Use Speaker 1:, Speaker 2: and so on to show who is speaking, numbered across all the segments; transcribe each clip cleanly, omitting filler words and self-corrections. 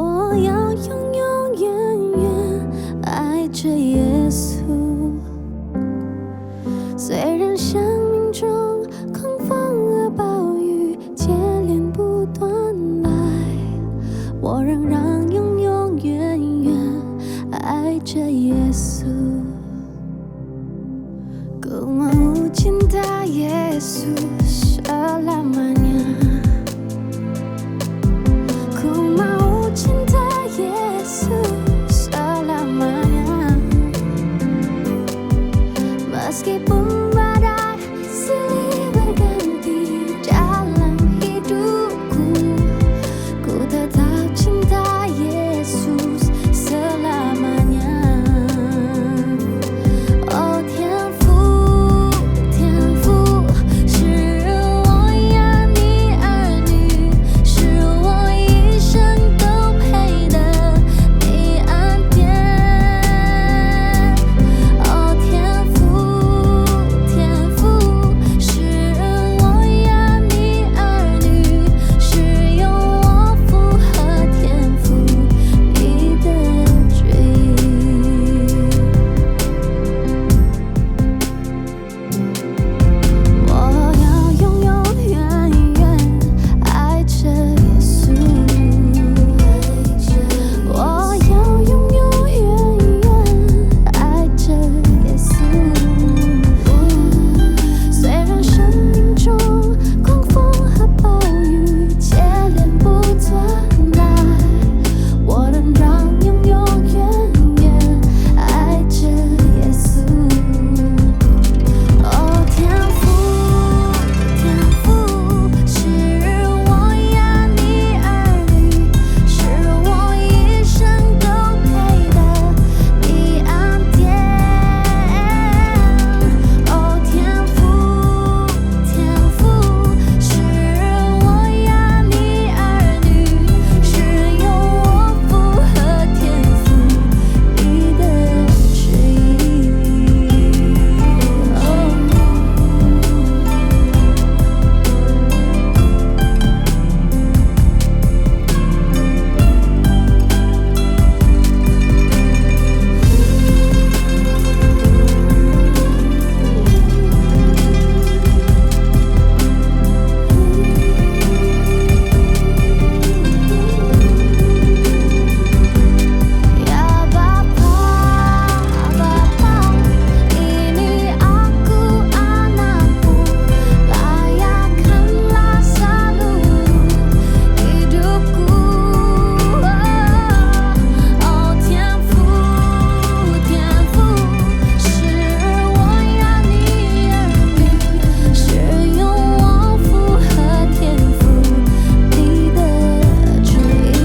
Speaker 1: 我要永永远远爱着耶稣。虽然生命中狂风和暴雨接连不断来，我仍然永永远远爱着耶稣。Ku mau cinta Yesus selamanya. Ku mau cinta Yesus selamanya. Meskipun badai silih berganti dalam hidupku, ku tetap cinta Yesus selamanya. Oh 天父，天父，是我呀你儿女，是我一生都配的你恩典。哦天父，天父，是我呀你儿女，是用我符合天父你的旨意。我要永永远远爱着耶稣，我要永永远远爱着耶稣。虽然生命中狂风和暴雨接连不断来，我仍然永永远远爱着耶稣。哦天父，天父，是我呀你儿女，是我一生都配的你恩典。哦天父，天父，是我呀你儿女，是用我符合天父你的旨意。Ya Bapa, Bapa, ini aku anakmu, layakkanlah seluruh hidupku. Oh 天父，天父，是我呀你儿女，是用我符合天父你的旨意，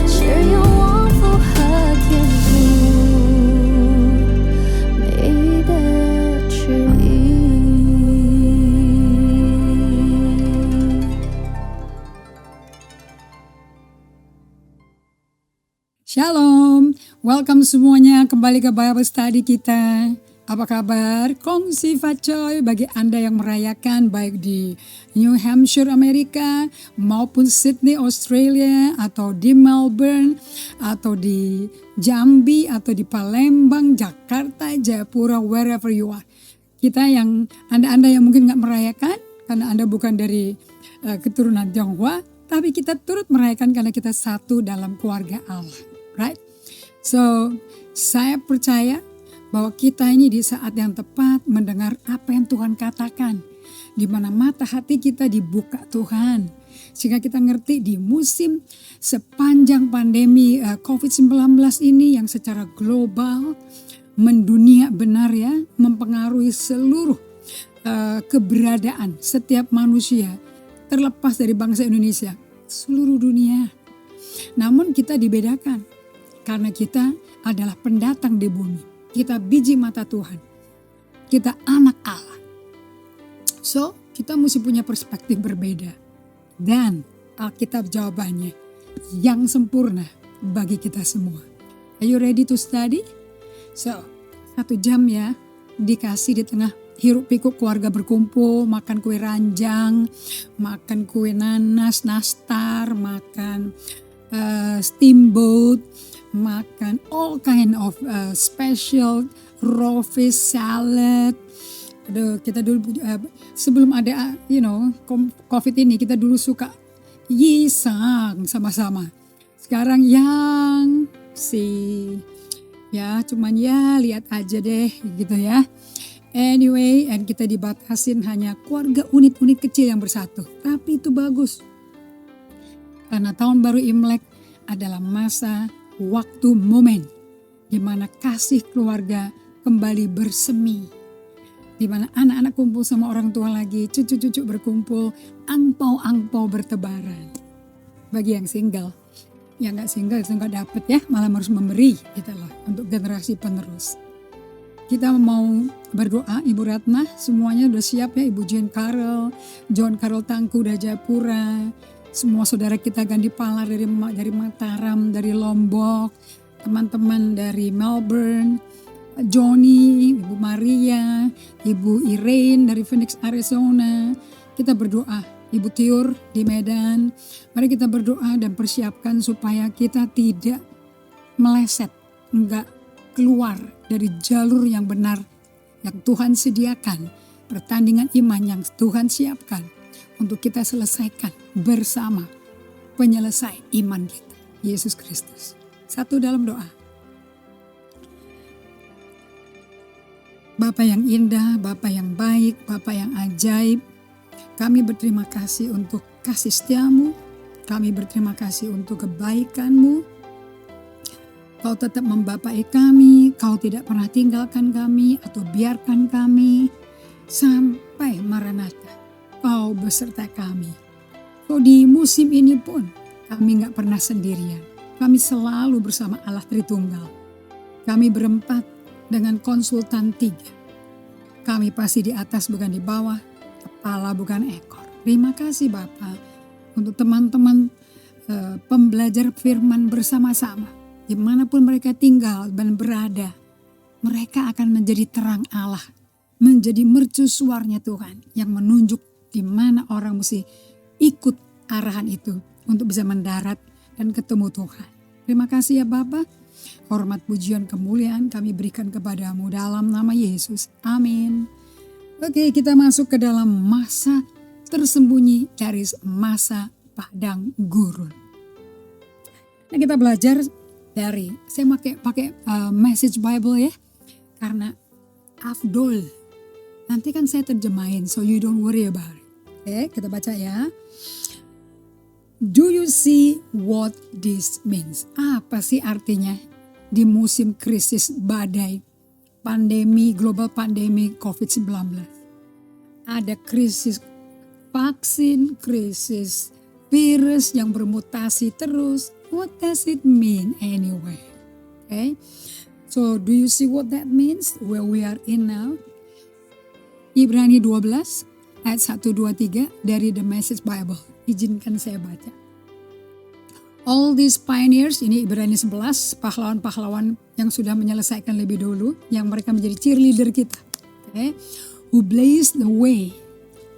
Speaker 1: 是用我符合天父你的旨意。
Speaker 2: Shalom, welcome semuanya kembali ke Bible Study kita. Apa kabar? Kongsi Facoy bagi Anda yang merayakan baik di New Hampshire, Amerika, maupun Sydney, Australia, atau di Melbourne, atau di Jambi, atau di Palembang, Jakarta, Jayapura, wherever you are. Kita yang, Anda yang mungkin gak merayakan, karena Anda bukan dari keturunan Tionghoa, tapi kita turut merayakan karena kita satu dalam keluarga Allah. Right? So, saya percaya bahwa kita ini di saat yang tepat mendengar apa yang Tuhan katakan. Di mana mata hati kita dibuka Tuhan. Sehingga kita ngerti di musim sepanjang pandemi COVID-19 ini yang secara global mendunia benar ya, mempengaruhi seluruh keberadaan setiap manusia terlepas dari bangsa Indonesia, seluruh dunia. Namun kita dibedakan. Karena kita adalah pendatang di bumi. Kita biji mata Tuhan. Kita anak Allah. So, kita mesti punya perspektif berbeda. Dan Alkitab jawabannya yang sempurna bagi kita semua. Are you ready to study? So, 1 jam ya dikasih di tengah hiruk pikuk keluarga berkumpul, makan kue ranjang, makan kue nanas, nastar, makan steamboat, makan all kind of special raw fish salad. Aduh, kita dulu sebelum ada COVID ini, kita dulu suka yisang sama-sama. Sekarang yang cuman lihat aja deh gitu ya. Anyway, and kita dibatasin hanya keluarga unit-unit kecil yang bersatu. Tapi itu bagus. Karena tahun baru Imlek adalah masa, waktu, momen di mana kasih keluarga kembali bersemi. Di mana anak-anak kumpul sama orang tua lagi, cucu-cucu berkumpul, angpau-angpau bertebaran. Bagi yang single, yang gak single itu gak dapet ya, malah harus memberi gitu loh untuk generasi penerus. Kita mau berdoa, Ibu Ratna semuanya udah siap ya, Ibu John Carol Tangku dari Jayapura, semua saudara kita Gandhi Palar dari Mataram, dari Lombok, teman-teman dari Melbourne, Johnny, Ibu Maria, Ibu Irene dari Phoenix, Arizona. Kita berdoa, Ibu Tiur di Medan. Mari kita berdoa dan persiapkan supaya kita tidak meleset, enggak keluar dari jalur yang benar yang Tuhan sediakan, pertandingan iman yang Tuhan siapkan untuk kita selesaikan bersama penyelesai iman kita, Yesus Kristus. Satu dalam doa. Bapa yang indah, Bapa yang baik, Bapa yang ajaib, kami berterima kasih untuk kasih setiamu, kami berterima kasih untuk kebaikan-Mu. Kau tetap membapai kami, Kau tidak pernah tinggalkan kami atau biarkan kami sampai Maranatha. Kau beserta kami. Kau di musim ini pun kami gak pernah sendirian. Kami selalu bersama Allah Tritunggal. Kami berempat dengan konsultan 3. Kami pasti di atas bukan di bawah, kepala bukan ekor. Terima kasih Bapak untuk teman-teman pembelajar firman bersama-sama. Dimanapun mereka tinggal dan berada, mereka akan menjadi terang Allah, menjadi mercusuarnya Tuhan yang menunjuk di mana orang mesti ikut arahan itu untuk bisa mendarat dan ketemu Tuhan. Terima kasih ya Bapa. Hormat, pujian, kemuliaan kami berikan kepadamu dalam nama Yesus. Amin. Oke, kita masuk ke dalam masa tersembunyi dari masa padang gurun. Nah, kita belajar dari, saya pakai Message Bible ya, karena afdol. Nanti kan saya terjemahin, so you don't worry about it. Oke, kita baca ya. Do you see what this means? Apa sih artinya di musim krisis badai, pandemi, global pandemi COVID-19? Ada krisis vaksin, krisis virus yang bermutasi terus. What does it mean anyway? Okay, so do you see what that means? Where we are in now? Ibrani 12 ayat 1-2-3 dari The Message Bible. Izinkan saya baca. All these pioneers, ini Ibrani 11, pahlawan-pahlawan yang sudah menyelesaikan lebih dulu, yang mereka menjadi cheerleader kita. Okay? Who blazed the way,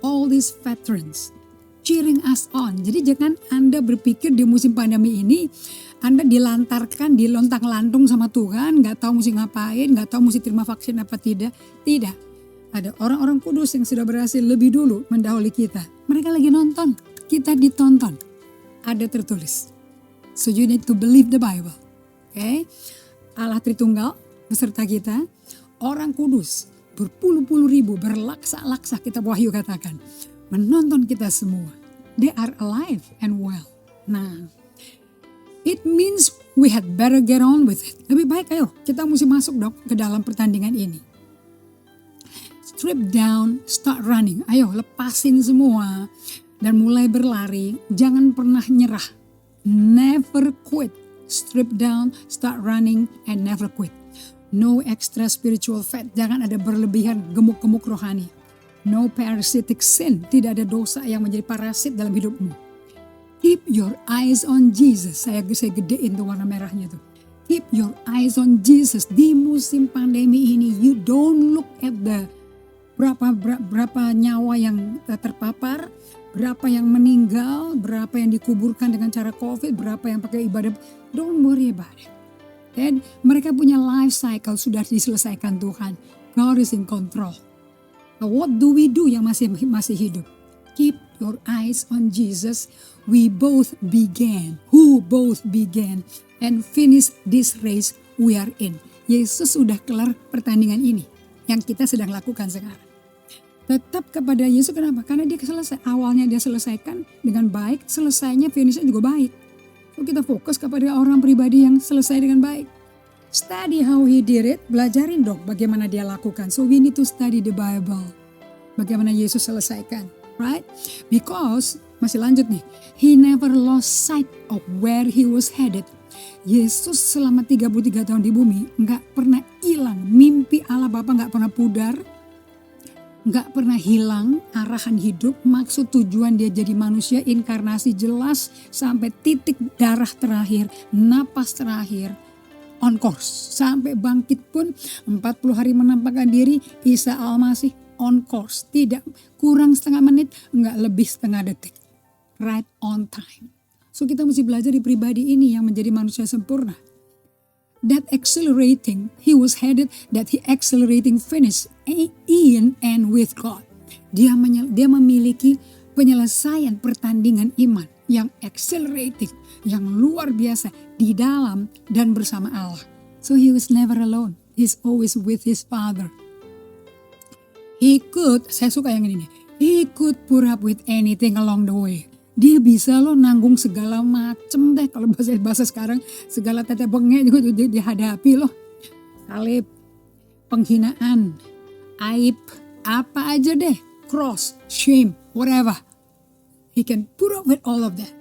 Speaker 2: all these veterans, cheering us on. Jadi jangan Anda berpikir di musim pandemi ini Anda dilantarkan, dilontang-lantung sama Tuhan, gak tahu mesti ngapain, gak tahu mesti terima vaksin apa tidak. Tidak. Ada orang-orang kudus yang sudah berhasil lebih dulu mendahului kita. Mereka lagi nonton, kita ditonton. Ada tertulis. So you need to believe the Bible. Okay? Allah Tritunggal beserta kita, orang kudus berpuluh-puluh ribu, berlaksa-laksa kita Wahyu katakan, menonton kita semua. They are alive and well. Nah, it means we had better get on with it. Lebih baik ayo kita mesti masuk dong ke dalam pertandingan ini. Strip down, start running. Ayo lepasin semua dan mulai berlari. Jangan pernah nyerah. Never quit. Strip down, start running and never quit. No extra spiritual fat. Jangan ada berlebihan gemuk-gemuk rohani. No parasitic sin. Tidak ada dosa yang menjadi parasit dalam hidupmu. Keep your eyes on Jesus. Saya gedein tuh warna merahnya tuh. Keep your eyes on Jesus. Di musim pandemi ini, you don't look at the berapa nyawa yang terpapar, berapa yang meninggal, berapa yang dikuburkan dengan cara COVID, berapa yang pakai ibadah. Don't worry about it. Dan mereka punya life cycle sudah diselesaikan Tuhan. God is in control. Now, what do we do yang masih hidup? Keep your eyes on Jesus. We both began. Who both began and finish this race we are in. Yesus sudah kelar pertandingan ini yang kita sedang lakukan sekarang. Tetap kepada Yesus, kenapa? Karena dia selesai. Awalnya dia selesaikan dengan baik, selesainya finishnya juga baik. So kita fokus kepada orang pribadi yang selesai dengan baik. Study how he did it, belajarin dong bagaimana dia lakukan. So we need to study the Bible. Bagaimana Yesus selesaikan, right? Because, masih lanjut nih, he never lost sight of where he was headed. Yesus selama 33 tahun di bumi gak pernah hilang. Mimpi Allah Bapa gak pernah pudar. Gak pernah hilang arahan hidup, maksud tujuan dia jadi manusia, inkarnasi jelas sampai titik darah terakhir, napas terakhir, on course. Sampai bangkit pun 40 hari menampakkan diri, Isa Al-Masih on course. Tidak kurang setengah menit, gak lebih setengah detik. Right on time. So kita mesti belajar di pribadi ini yang menjadi manusia sempurna. That accelerating, he was headed, that he accelerating finish in and with God. Dia memiliki penyelesaian pertandingan iman yang accelerating, yang luar biasa di dalam dan bersama Allah. So he was never alone. He's always with his Father. He could, saya suka yang ini nih, he could put up with anything along the way. Dia bisa loh nanggung segala macem deh. Kalau bahasa sekarang segala tete bengek juga dihadapi loh. Salib, penghinaan, aib, apa aja deh. Cross, shame, whatever. He can put up with all of that.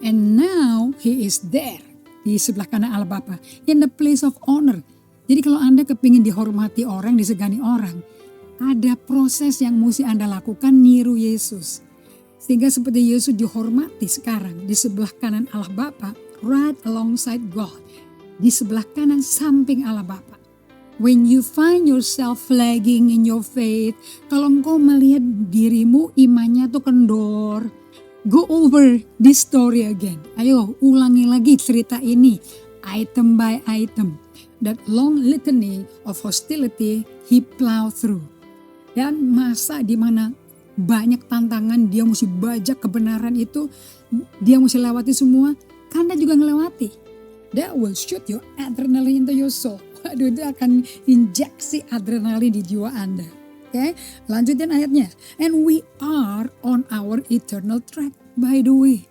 Speaker 2: And now he is there. Di sebelah kanan Allah Bapa. In the place of honor. Jadi kalau Anda kepingin dihormati orang, disegani orang. Ada proses yang mesti Anda lakukan, niru Yesus. Sehingga seperti Yesus dihormati sekarang di sebelah kanan Allah Bapa, right alongside God. Di sebelah kanan samping Allah Bapa. When you find yourself lagging in your faith, kalau engkau melihat dirimu imannya tuh kendor, go over this story again. Ayo ulangi lagi cerita ini, item by item. That long litany of hostility he plowed through. Dan masa di mana banyak tantangan, dia mesti bajak kebenaran itu, dia mesti lewati semua, Anda juga ngelewati. That will shoot your adrenaline into your soul. Waduh, itu akan injeksi adrenalin di jiwa Anda. Oke, lanjutin ayatnya. And we are on our eternal track, by the way.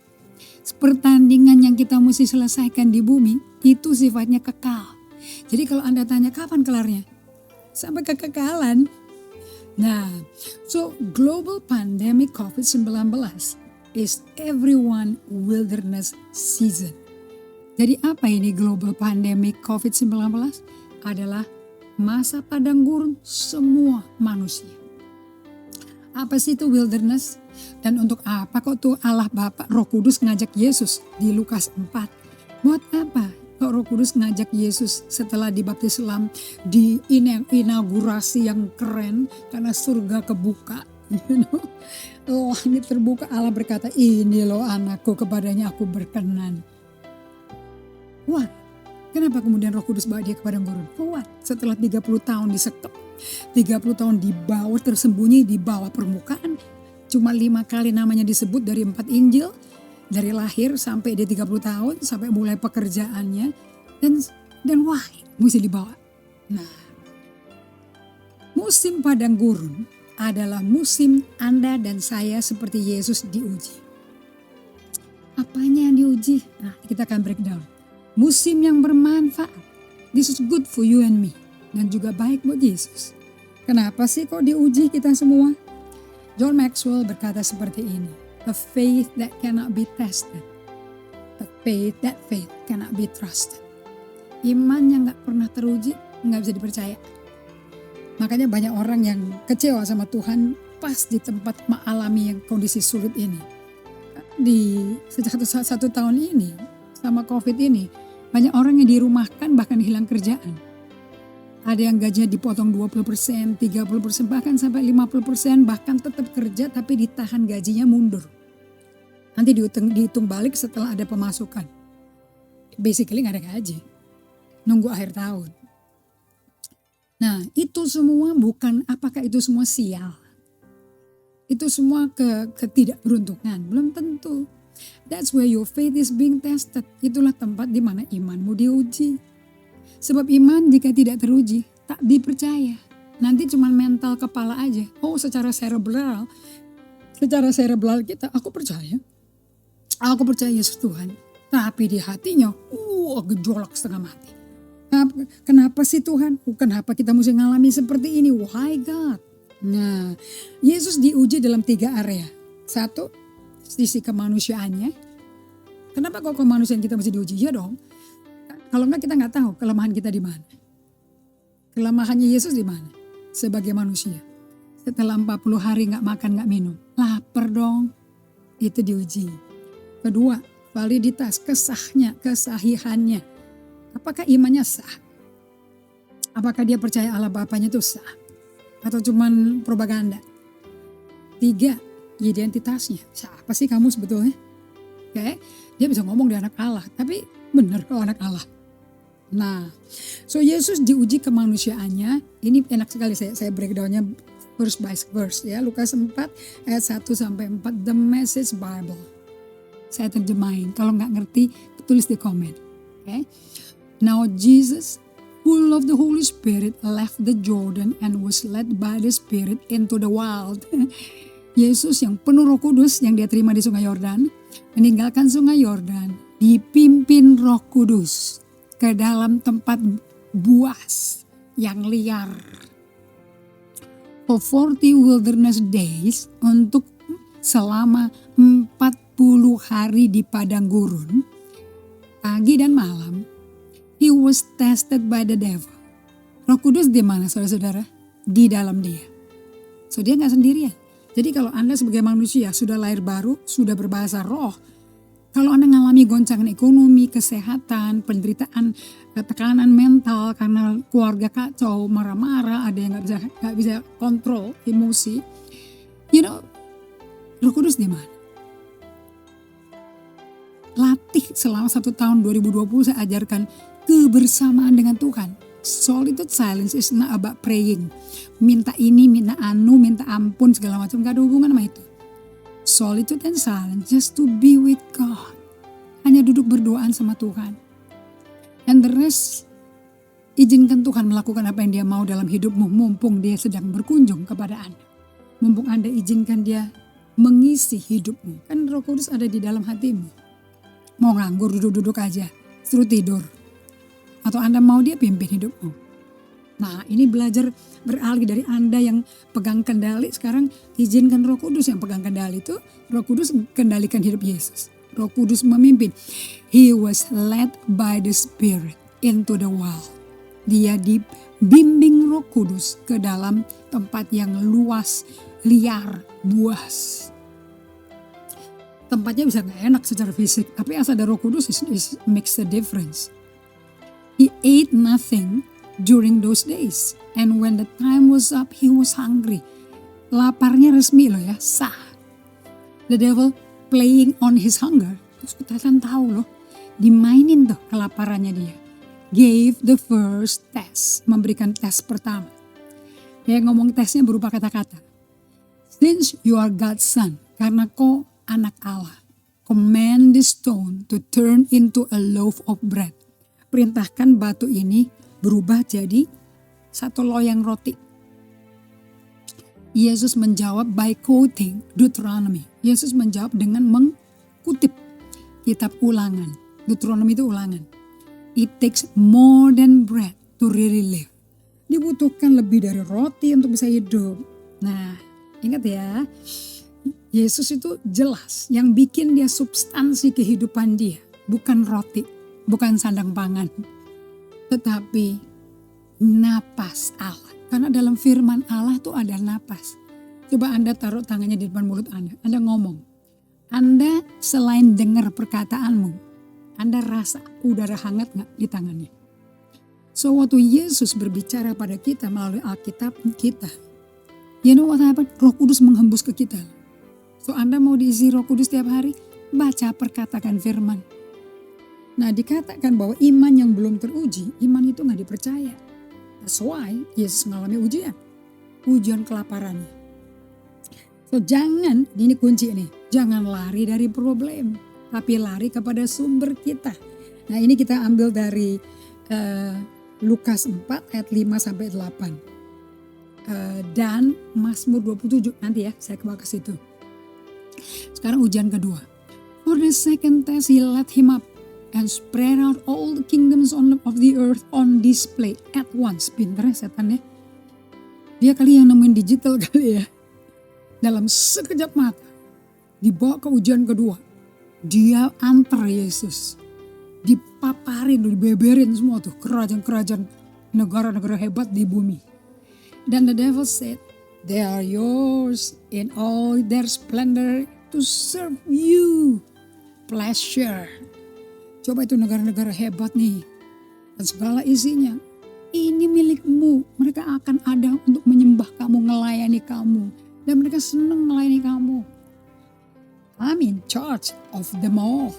Speaker 2: Pertandingan yang kita mesti selesaikan di bumi, itu sifatnya kekal. Jadi kalau Anda tanya kapan kelarnya? Sampai kekekalan. Nah, so global pandemic COVID-19 is everyone wilderness season. Jadi apa ini global pandemic COVID-19? Adalah masa padang gurun semua manusia. Apa sih itu wilderness? Dan untuk apa kok tuh Allah Bapa Roh Kudus ngajak Yesus di Lukas 4? Buat apa? Kok Roh Kudus ngajak Yesus setelah dibaptis Islam di inaugurasi yang keren karena surga kebuka, langit terbuka, Allah berkata, ini loh anakku, kepadanya aku berkenan. What? Kenapa kemudian Roh Kudus bawa dia ke padang gurun? For what? Setelah 30 tahun disekep, 30 tahun di bawah, tersembunyi di bawah permukaan, cuma 5 kali namanya disebut dari 4 Injil. Dari lahir sampai dia 30 tahun, sampai mulai pekerjaannya, dan wah, mesti dibawa. Nah, musim padang gurun adalah musim Anda dan saya seperti Yesus diuji. Apanya yang diuji? Nah, kita akan breakdown. Musim yang bermanfaat. This is good for you and me. Dan juga baik buat Yesus. Kenapa sih kok diuji kita semua? John Maxwell berkata seperti ini. A faith that cannot be tested. A faith cannot be trusted. Iman yang gak pernah teruji, gak bisa dipercaya. Makanya banyak orang yang kecewa sama Tuhan pas di tempat mengalami yang kondisi sulit ini. Sejak satu tahun ini, sama COVID ini, banyak orang yang dirumahkan bahkan hilang kerjaan. Ada yang gajinya dipotong 20%, 30%, bahkan sampai 50%, bahkan tetap kerja tapi ditahan gajinya mundur. Nanti dihitung balik setelah ada pemasukan. Basically gak ada gaji. Nunggu akhir tahun. Nah itu semua bukan, apakah itu semua sial? Itu semua ketidakberuntungan? Belum tentu. That's where your faith is being tested. Itulah tempat di mana imanmu diuji. Sebab iman jika tidak teruji, tak dipercaya. Nanti cuma mental kepala aja. Oh secara cerebral kita, aku percaya Yesus Tuhan. Tapi di hatinya, gejolak setengah mati. Kenapa sih Tuhan? Kenapa kita mesti ngalami seperti ini? Why God? Nah, Yesus diuji dalam 3 area. 1, sisi kemanusiaannya. Kenapa kok kemanusiaan kita mesti diuji? Ya dong. Kalau enggak kita nggak tahu kelemahan kita di mana. Kelemahannya Yesus di mana? Sebagai manusia. Setelah 40 hari nggak makan nggak minum. Lapar dong. Itu diuji. Kedua, validitas, kesahihannya. Apakah imannya sah? Apakah dia percaya Allah Bapanya itu sah? Atau cuman propaganda? 3, identitasnya. Siapa sih kamu sebetulnya? Oke, dia bisa ngomong dia anak Allah. Tapi benar kok anak Allah. Nah, so Yesus diuji kemanusiaannya. Ini enak sekali saya breakdownnya verse by verse ya. Lukas 4 ayat 1-4, The Message Bible. Saya terjemahin. Kalau nggak ngerti, tulis di komen. Okay? Now Jesus, full of the Holy Spirit, left the Jordan and was led by the Spirit into the wild. Yesus yang penuh Roh Kudus yang dia terima di Sungai Yordan, meninggalkan Sungai Yordan, dipimpin Roh Kudus ke dalam tempat buas yang liar. For 40 wilderness days, untuk selama 40 hari di padang gurun, pagi dan malam, he was tested by the devil. Roh Kudus di mana saudara-saudara? Di dalam dia. So dia gak sendirian. Jadi kalau Anda sebagai manusia sudah lahir baru, sudah berbahasa roh, kalau Anda mengalami goncangan ekonomi, kesehatan, penderitaan, tekanan mental karena keluarga kacau, marah-marah, ada yang nggak bisa kontrol emosi, Roh Kudus di mana? Latih selama 1 tahun 2020 saya ajarkan kebersamaan dengan Tuhan. Solitude silence is not about praying. Minta ini, minta anu, minta ampun segala macam, gak ada hubungan sama itu. Solitude and silence just to be with God. Hanya duduk berdoaan sama Tuhan. And the rest, izinkan Tuhan melakukan apa yang dia mau dalam hidupmu mumpung dia sedang berkunjung kepada Anda. Mumpung Anda izinkan dia mengisi hidupmu. Kan Roh Kudus ada di dalam hatimu. Mau nganggur duduk-duduk aja, suruh tidur. Atau Anda mau dia pimpin hidupmu. Nah ini belajar beralih dari Anda yang pegang kendali, sekarang izinkan Roh Kudus yang pegang kendali itu. Roh Kudus kendalikan hidup Yesus. Roh Kudus memimpin. He was led by the Spirit into the wild. Dia dibimbing Roh Kudus ke dalam tempat yang luas, liar, buas. Tempatnya bisa gak enak secara fisik, tapi asal ada Roh Kudus makes a difference. He ate nothing during those days. And when the time was up, he was hungry. Laparnya resmi loh ya, sah. The devil playing on his hunger. Terus kita kan tahu loh, dimainin tuh kelaparannya dia. Gave the first test, memberikan tes pertama. Dia ngomong tesnya berupa kata-kata. Since you are God's son, karena kau anak Allah, command this stone to turn into a loaf of bread. Perintahkan batu ini berubah jadi 1 loyang roti. Yesus menjawab by quoting Deuteronomy. Yesus menjawab dengan mengutip kitab Ulangan. Deuteronomy itu Ulangan. It takes more than bread to really live. Dibutuhkan lebih dari roti untuk bisa hidup. Nah, ingat ya. Yesus itu jelas yang bikin dia substansi kehidupan dia. Bukan roti, bukan sandang pangan. Tetapi napas Allah. Karena dalam firman Allah tuh ada napas. Coba Anda taruh tangannya di depan mulut Anda. Anda ngomong. Anda selain dengar perkataanmu, Anda rasa udara hangat gak di tangannya? So waktu Yesus berbicara pada kita melalui Alkitab kita, you know what happened? Roh Kudus menghembus ke kita. So Anda mau diisi Roh Kudus tiap hari? Baca, perkatakan firman. Nah, dikatakan bahwa iman yang belum teruji, iman itu gak dipercaya. That's why Yesus mengalami ujian kelaparannya. So jangan, ini kunci nih, jangan lari dari problem, tapi lari kepada sumber kita. Nah ini kita ambil dari Lukas 4 ayat 5 sampai 8. Dan Mazmur 27, nanti ya saya ke situ. Sekarang ujian kedua. For the second test he let him up and spread out all the kingdoms of the earth on display at once. Pinter ya setan ya. Dia kali yang nemuin digital kali ya. Dalam sekejap mata dibawa ke ujian kedua. Dia antar Yesus. Dipaparin, dibeberin semua tuh kerajaan-kerajaan negara-negara hebat di bumi. Dan the devil said, they are yours in all their splendor to serve you. Pleasure. Coba itu negara-negara hebat nih. Dan segala isinya. Ini milikmu. Mereka akan ada untuk menyembah kamu, melayani kamu. Dan mereka senang melayani kamu. I'm in charge of them all.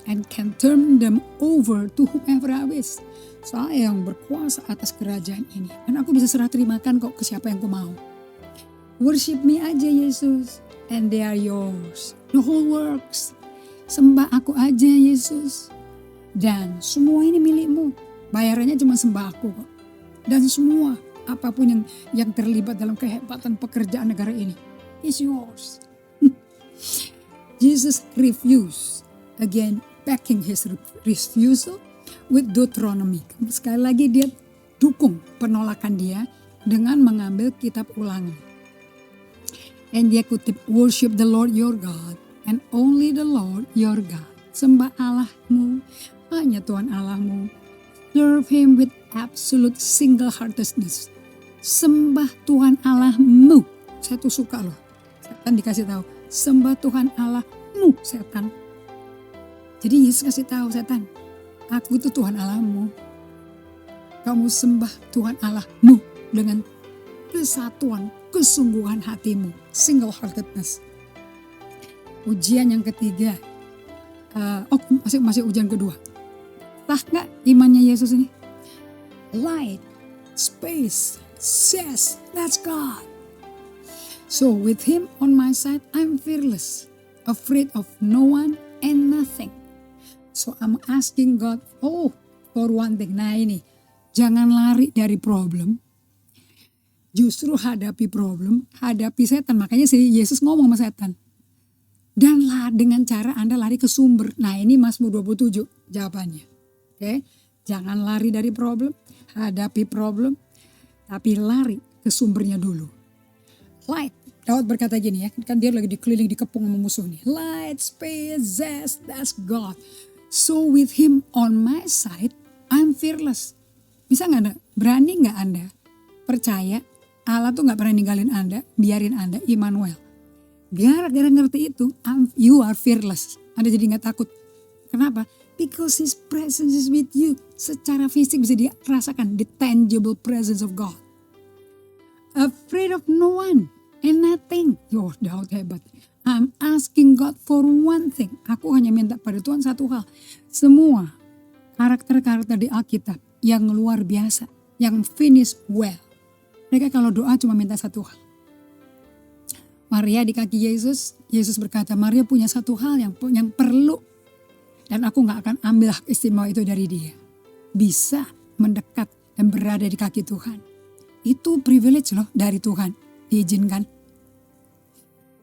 Speaker 2: And can turn them over to whomever I wish. Saya yang berkuasa atas kerajaan ini. Dan aku bisa serah terimakan kok ke siapa yang ku mau. Worship me aja Yesus. And they are yours. The whole works. Sembah aku aja Yesus. Dan semua ini milikmu. Bayarannya cuma sembah aku kok. Dan semua apapun yang terlibat dalam kehebatan pekerjaan negara ini is yours. Jesus refused. Again, backing his refusal with Deuteronomy. Sekali lagi dia dukung penolakan dia dengan mengambil kitab Ulangan. And dia kutip, worship the Lord your God and only the Lord your God. Sembah Allahmu, hanya Tuhan Allahmu. Serve him with absolute single-heartedness. Sembah Tuhan Allahmu. Saya tuh suka loh. Setan dikasih tahu, sembah Tuhan Allahmu, setan. Jadi Yesus kasih tahu setan, aku itu Tuhan Allahmu. Kamu sembah Tuhan Allahmu dengan kesatuan, kesungguhan hatimu, single-heartedness. Ujian yang ketiga, masih ujian kedua. Sah nggak imannya Yesus ini? Light, space, says, that's God. So with him on my side, I'm fearless, afraid of no one and nothing. So I'm asking God, for one thing. Nah ini, jangan lari dari problem. Justru hadapi problem, hadapi setan. Makanya si Yesus ngomong sama setan. Dan dengan cara Anda lari ke sumber. Nah ini Mazmur 27 jawabannya. Oke, jangan lari dari problem, hadapi problem, tapi lari ke sumbernya dulu. Light, Daud berkata gini ya, kan dia lagi dikeliling, dikepung sama musuh nih. Light, space, zest, that's God. So with him on my side, I'm fearless. Bisa gak Anda? Berani gak Anda percaya Allah tuh gak pernah ninggalin Anda, biarin Anda, Immanuel. Gara-gara ngerti itu, you are fearless. Anda jadi gak takut. Kenapa? Because his presence is with you. Secara fisik bisa dirasakan, the tangible presence of God. Afraid of no one and nothing. Daud hebat. I'm asking God for one thing. Aku hanya minta pada Tuhan satu hal. Semua karakter-karakter di Alkitab yang luar biasa, yang finish well. Mereka kalau doa cuma minta satu hal. Maria di kaki Yesus, Yesus berkata, Maria punya satu hal yang perlu. Dan aku gak akan ambil hak istimewa itu dari dia. Bisa mendekat dan berada di kaki Tuhan. Itu privilege loh dari Tuhan, diizinkan.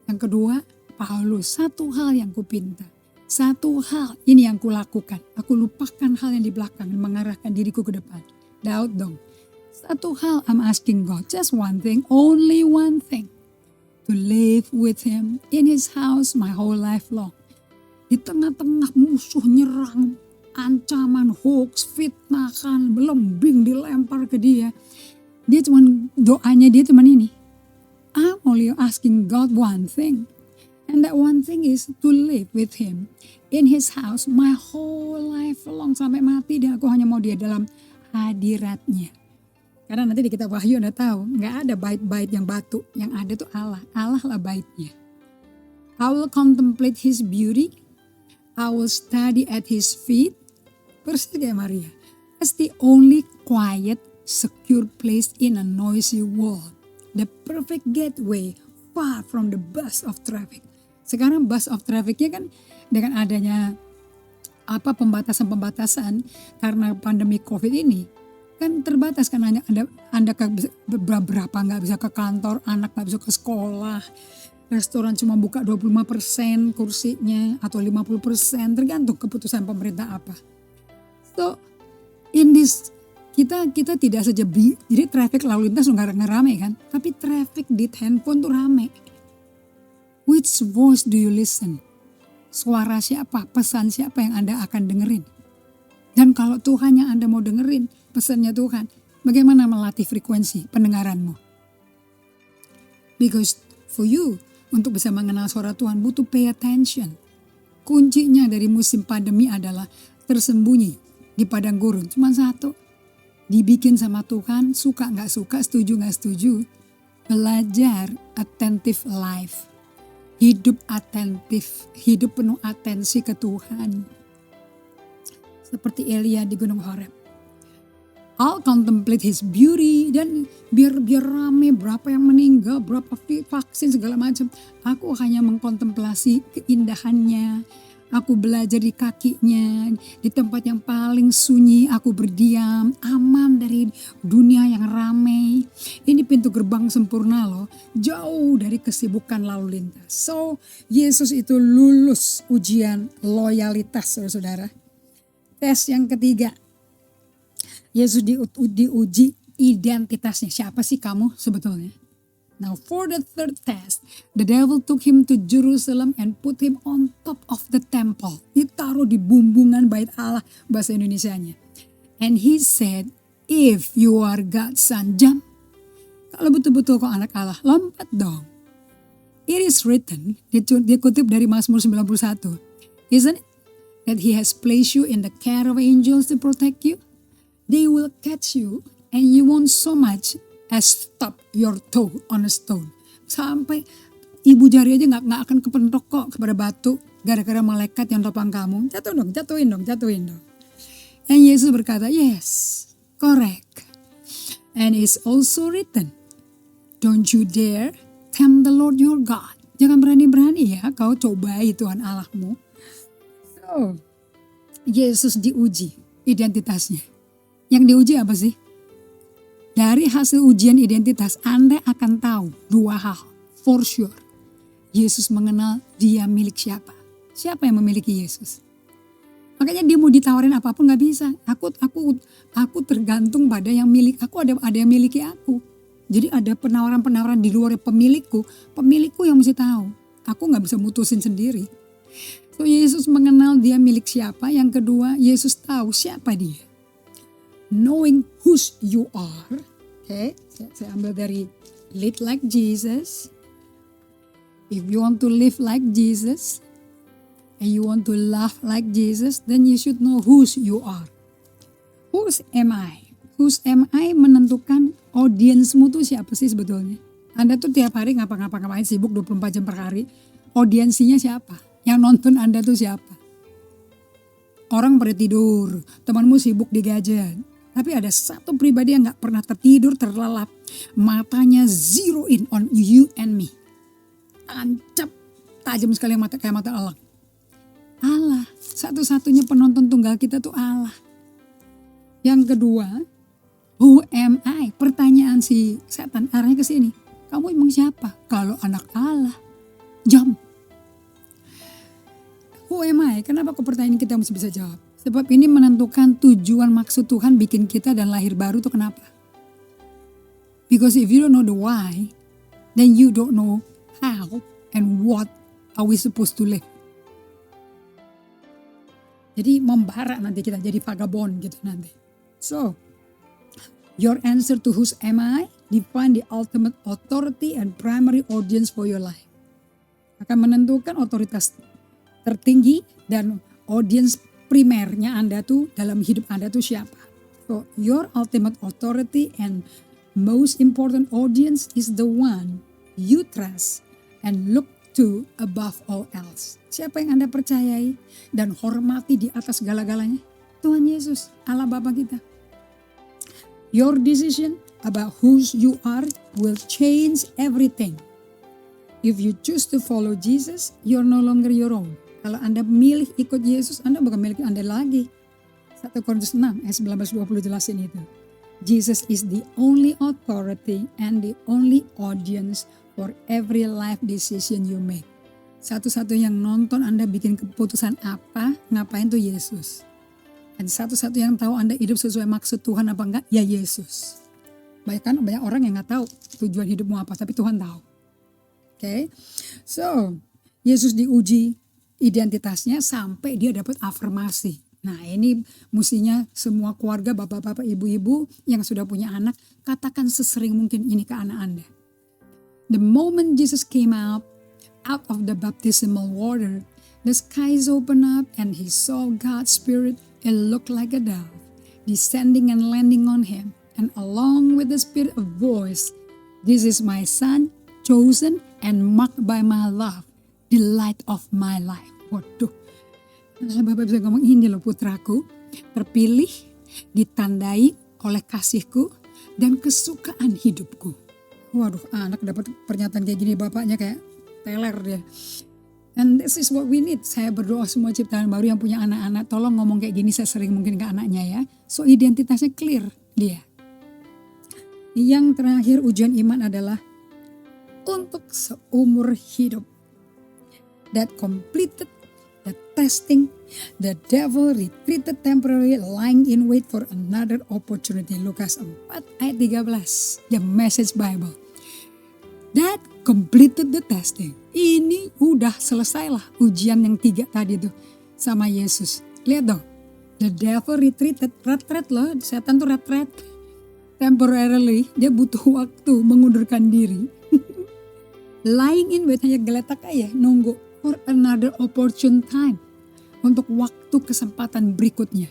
Speaker 2: Yang kedua, Paulus, satu hal yang kupinta. Satu hal ini yang kulakukan. Aku lupakan hal yang di belakang dan mengarahkan diriku ke depan. Daud dong. Satu hal I'm asking God, just one thing, only one thing. To live with him in his house my whole life long. Di tengah-tengah musuh nyerang, ancaman, hoax, fitnahan, belembing dilempar ke dia. Doanya dia cuman ini. I'm only asking God one thing. And that one thing is to live with him in his house my whole life long. Sampai mati dia, aku hanya mau dia dalam hadiratnya. Karena nanti di kitab Wahyu Anda tahu, nggak ada bait-bait yang batu, yang ada tuh Allah. Allah lah baitnya. I will contemplate His beauty, I will study at His feet. Persis kayak Maria. That's the only quiet, secure place in a noisy world. The perfect getaway, far from the buzz of traffic. Sekarang buzz of trafficnya kan dengan adanya pembatasan-pembatasan karena pandemi COVID ini kan terbatas, kan anda berapa nggak bisa ke kantor, anak nggak bisa ke sekolah, restoran cuma buka 25% kursinya atau 50%, tergantung keputusan pemerintah apa. So in this kita tidak saja jadi traffic lalu lintas nggak rame kan, tapi traffic di handphone tuh rame. Which voice do you listen? Suara siapa, pesan siapa yang Anda akan dengerin? Dan kalau Tuhan yang Anda mau dengerin, pesannya Tuhan, bagaimana melatih frekuensi pendengaranmu? Because for you, untuk bisa mengenal suara Tuhan butuh pay attention. Kuncinya dari musim pandemi adalah tersembunyi di padang gurun. Cuma satu, dibikin sama Tuhan, suka gak suka, setuju gak setuju. Belajar attentive life. Hidup atentif, hidup penuh atensi ke Tuhan. Seperti Elia di Gunung Horeb. I'll contemplate His beauty, dan biar rame berapa yang meninggal, berapa vaksin segala macam. Aku hanya mengkontemplasi keindahannya. Aku belajar di kakinya, di tempat yang paling sunyi aku berdiam, aman dari dunia yang ramai. Ini pintu gerbang sempurna loh, jauh dari kesibukan lalu lintas. So, Yesus itu lulus ujian loyalitas, saudara. Tes yang ketiga, Yesus diuji identitasnya. Siapa sih kamu sebetulnya? Now for the third test, the devil took him to Jerusalem and put him on top of the temple. Ditaruh di bumbungan bait Allah, bahasa Indonesianya. And he said, if you are God's son, jump. Kalau betul-betul kau anak Allah, lompat dong. It is written, dia kutip dari Mazmur 91. Isn't it? That he has placed you in the care of angels to protect you. They will catch you and you won't so much as stop your toe on a stone. Sampai ibu jari aja gak akan kepentok kok kepada batu gara-gara malaikat yang topang kamu. Jatuhin dong. And Yesus berkata, yes, correct. And it's also written, don't you dare tempt the Lord your God. Jangan berani-berani ya kau cobai Tuhan Allahmu. So, Yesus diuji identitasnya. Yang diuji apa sih? Dari hasil ujian identitas Anda akan tahu dua hal. For sure. Yesus mengenal dia milik siapa. Siapa yang memiliki Yesus? Makanya dia mau ditawarin apapun gak bisa. Aku tergantung pada yang milik aku. Ada yang miliki aku. Jadi ada penawaran-penawaran di luar pemilikku. Pemilikku yang mesti tahu. Aku gak bisa mutusin sendiri. So Yesus mengenal dia milik siapa. Yang kedua, Yesus tahu siapa dia. Knowing whose you are. Okay, saya ambil dari Live Like Jesus. If you want to live like Jesus and you want to love like Jesus, then you should know whose you are. Whose am I? Whose am I menentukan audiensmu tuh siapa sih sebetulnya? Anda tuh tiap hari ngapa-ngapain sibuk 24 jam per hari. Audiensinya siapa? Yang nonton Anda tuh siapa? Orang pada tidur, temanmu sibuk di gadget. Tapi ada satu pribadi yang gak pernah tertidur, terlelap. Matanya zero in on you and me. Tancap, tajam sekali kayak mata elang. Allah, satu-satunya penonton tunggal kita tuh Allah. Yang kedua, who am I? Pertanyaan si setan arahnya ke sini. Kamu emang siapa? Kalau anak Allah, jump. Who am I? Kenapa kok pertanyaan kita mesti bisa jawab? Sebab ini menentukan tujuan maksud Tuhan bikin kita dan lahir baru tuh kenapa? Because if you don't know the why, then you don't know how and what are we supposed to live. Jadi membara nanti kita jadi vagabond gitu nanti. So, your answer to whose am I define the ultimate authority and primary audience for your life. Akan menentukan otoritas tertinggi dan audience primernya Anda tuh dalam hidup Anda tuh siapa. So your ultimate authority and most important audience is the one you trust and look to above all else. Siapa yang Anda percayai dan hormati di atas segala-galanya? Tuhan Yesus, Allah Bapa kita. Your decision about who you are will change everything. If you choose to follow Jesus, you're no longer your own. Kalau Anda milih ikut Yesus, Anda bukan milik Anda lagi. 1 Korintus 6 ayat 19-20 jelasin itu. Jesus is the only authority and the only audience for every life decision you make. Satu-satu yang nonton Anda bikin keputusan apa, ngapain tuh Yesus. Dan satu-satu yang tahu Anda hidup sesuai maksud Tuhan apa enggak, ya Yesus. Banyak orang yang gak tahu tujuan hidupmu apa, tapi Tuhan tahu. Okay? So, Yesus diuji identitasnya sampai dia dapat afirmasi. Nah ini mestinya semua keluarga, bapak-bapak, ibu-ibu yang sudah punya anak, katakan sesering mungkin ini ke anak Anda. The moment Jesus came out of the baptismal water, the skies opened up and he saw God's Spirit. It looked like a dove, descending and landing on him. And along with the Spirit of voice, this is my son, chosen and marked by my love, delight of my life. Waduh. Nah, Bapak bisa ngomong ini loh putraku, terpilih, ditandai oleh kasihku dan kesukaan hidupku. Waduh, anak dapat pernyataan kayak gini bapaknya kayak teler dia. And this is what we need. Saya berdoa semua ciptaan baru yang punya anak-anak, tolong ngomong kayak gini sesering mungkin ke anaknya ya. So identitasnya clear dia. Yang terakhir ujian iman adalah untuk seumur hidup. That completed the testing, the devil retreated temporarily, lying in wait for another opportunity. Lukas 4 ayat 13, the Message Bible. That completed the testing. Ini udah selesai lah ujian yang 3 tadi tuh sama Yesus. Lihat dong, the devil retreated, retreat loh, setan tuh retreat. Temporarily, dia butuh waktu mengundurkan diri. Lying in wait, hanya geletak aja, nunggu for another opportune time. Untuk waktu kesempatan berikutnya.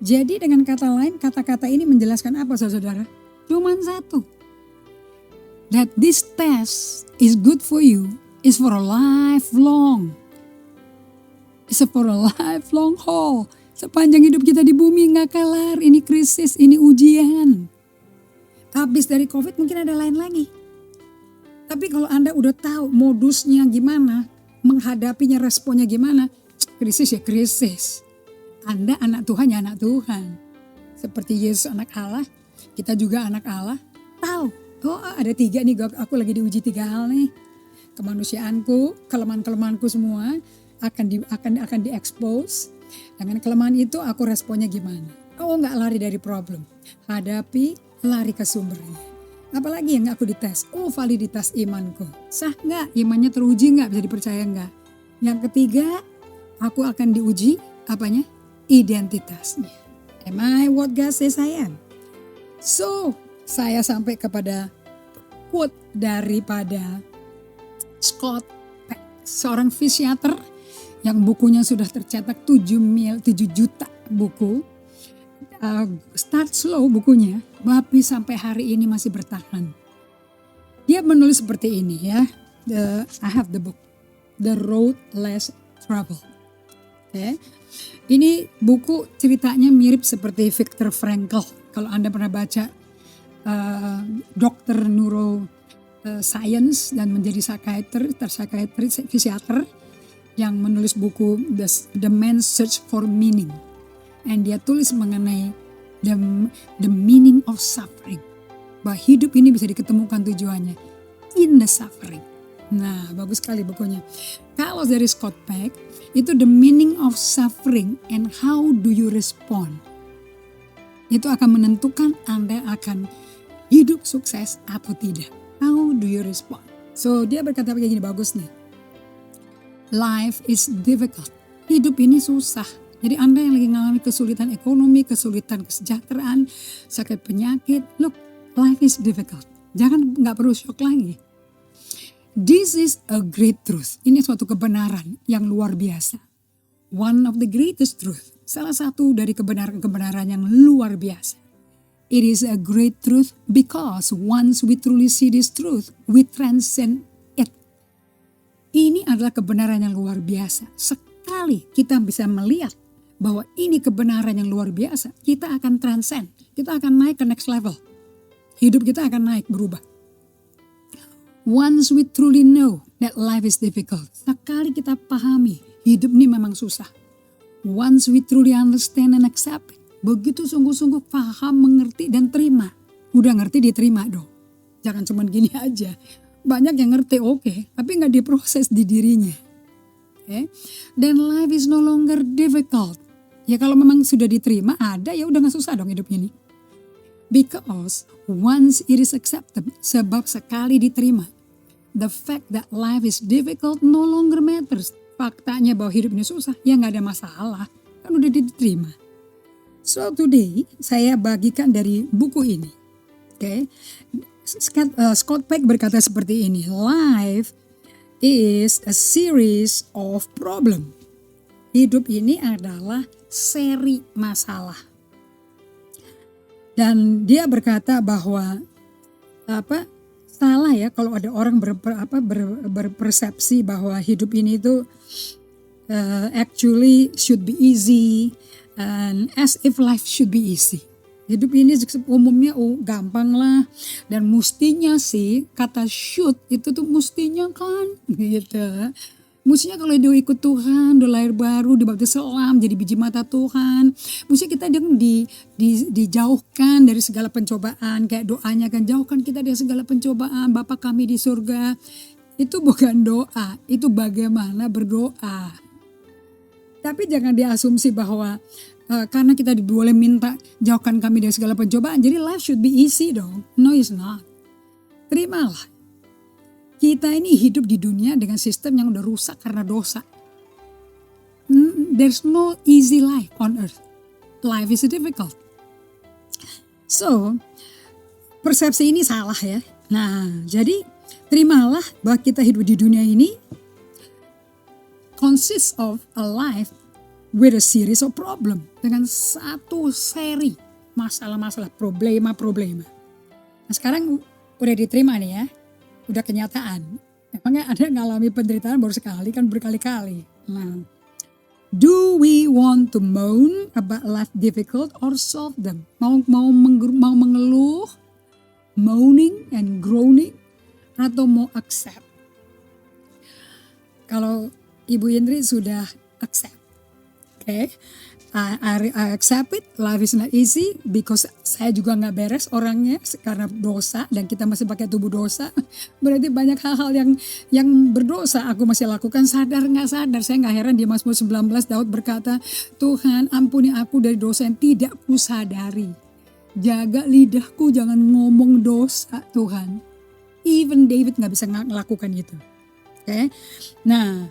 Speaker 2: Jadi dengan kata lain, kata-kata ini menjelaskan apa saudara? Cuman satu. That this test is good for you, is for a lifelong. It's for a lifelong haul. Sepanjang hidup kita di bumi gak kelar, ini krisis, ini ujian. Habis dari COVID mungkin ada lain lagi. Tapi kalau Anda udah tahu modusnya gimana, menghadapinya responnya gimana, krisis ya krisis. Anda anak Tuhan ya anak Tuhan. Seperti Yesus anak Allah, kita juga anak Allah. Tahu, oh ada 3 nih, aku lagi diuji 3 hal nih. Kemanusiaanku, kelemahan-kelemahanku semua akan diekspos. Dengan kelemahan itu aku responnya gimana? Oh nggak lari dari problem, hadapi, lari ke sumbernya. Apalagi yang aku dites? Oh validitas imanku. Sah nggak? Imannya teruji nggak? Bisa dipercaya nggak? Yang ketiga, aku akan diuji apanya? Identitasnya. Am I what God says I am? So, saya sampai kepada quote daripada Scott Peck, seorang psikiater yang bukunya sudah tercetak 7 juta buku. Start slow bukunya, tapi sampai hari ini masih bertahan. Dia menulis seperti ini ya. I have the book, The Road Less Traveled. Okay. Ini buku ceritanya mirip seperti Viktor Frankl. Kalau Anda pernah baca dokter neuroscience dan menjadi psikiater yang menulis buku The Man's Search for Meaning. And dia tulis mengenai the meaning of suffering. Bahwa hidup ini bisa diketemukan tujuannya in the suffering. Nah, bagus sekali bukunya. Kalau dari Scott Peck, itu the meaning of suffering and how do you respond. Itu akan menentukan Anda akan hidup sukses atau tidak. How do you respond? So, dia berkata begini, bagus nih. Life is difficult. Hidup ini susah. Jadi Anda yang lagi mengalami kesulitan ekonomi, kesulitan kesejahteraan, sakit penyakit, look, life is difficult. Nggak perlu shock lagi. This is a great truth. Ini suatu kebenaran yang luar biasa. One of the greatest truth. salah satu dari kebenaran-kebenaran yang luar biasa. It is a great truth because once we truly see this truth, we transcend it. Ini adalah kebenaran yang luar biasa. Sekali kita bisa melihat bahwa ini kebenaran yang luar biasa, kita akan transcend. Kita akan naik ke next level. Hidup kita akan naik, berubah. Once we truly know that life is difficult, sekali kita pahami hidup ini memang susah. Once we truly understand and accept it, begitu sungguh-sungguh paham, mengerti, dan terima. Udah ngerti, diterima dong. Jangan cuma gini aja. Banyak yang ngerti oke, tapi gak diproses di dirinya. Okay? Then life is no longer difficult. Ya kalau memang sudah diterima, ada ya udah gak susah dong hidup ini. Because once it is accepted, sebab sekali diterima, the fact that life is difficult no longer matters. Faktanya bahwa hidup ini susah, ya gak ada masalah. Kan udah diterima. So today saya bagikan dari buku ini. Okay. Scott Peck berkata seperti ini. Life is a series of problem. Hidup ini adalah seri masalah. Dan dia berkata bahwa salah ya kalau ada orang berpersepsi bahwa hidup ini itu actually should be easy. And as if life should be easy. Hidup ini umumnya gampang lah. Dan mustinya sih, kata should itu tuh mustinya kan gitu. Mestinya kalau dia ikut Tuhan, udah lahir baru, dibaptis selam, jadi biji mata Tuhan. Mestinya kita dijauhkan dari segala pencobaan. Kayak doanya kan, jauhkan kita dari segala pencobaan, Bapa kami di surga. Itu bukan doa, itu bagaimana berdoa. Tapi jangan diasumsi bahwa karena kita boleh minta jauhkan kami dari segala pencobaan, jadi life should be easy dong. No, it's not. Terimalah. Kita ini hidup di dunia dengan sistem yang udah rusak karena dosa. There's no easy life on earth. Life is difficult. So, persepsi ini salah ya. Nah, jadi terimalah bahwa kita hidup di dunia ini consists of a life with a series of problem. Dengan satu seri masalah-masalah, problema-problema. Nah sekarang udah diterima nih ya. Udah kenyataan. Emangnya ada ngalami penderitaan baru sekali kan berkali-kali. Nah, do we want to moan about life difficult or solve them? Mau mengeluh, moaning and groaning, atau mau accept? Kalau Ibu Indri sudah accept. Okay. I accept it. Life is not easy because saya juga gak beres orangnya karena dosa dan kita masih pakai tubuh dosa. Berarti banyak hal-hal yang berdosa aku masih lakukan sadar gak sadar. Saya gak heran di Mazmur 19 Daud berkata, Tuhan ampuni aku dari dosa yang tidak kusadari. Jaga lidahku jangan ngomong dosa Tuhan. Even David gak bisa melakukan itu. Okay. Nah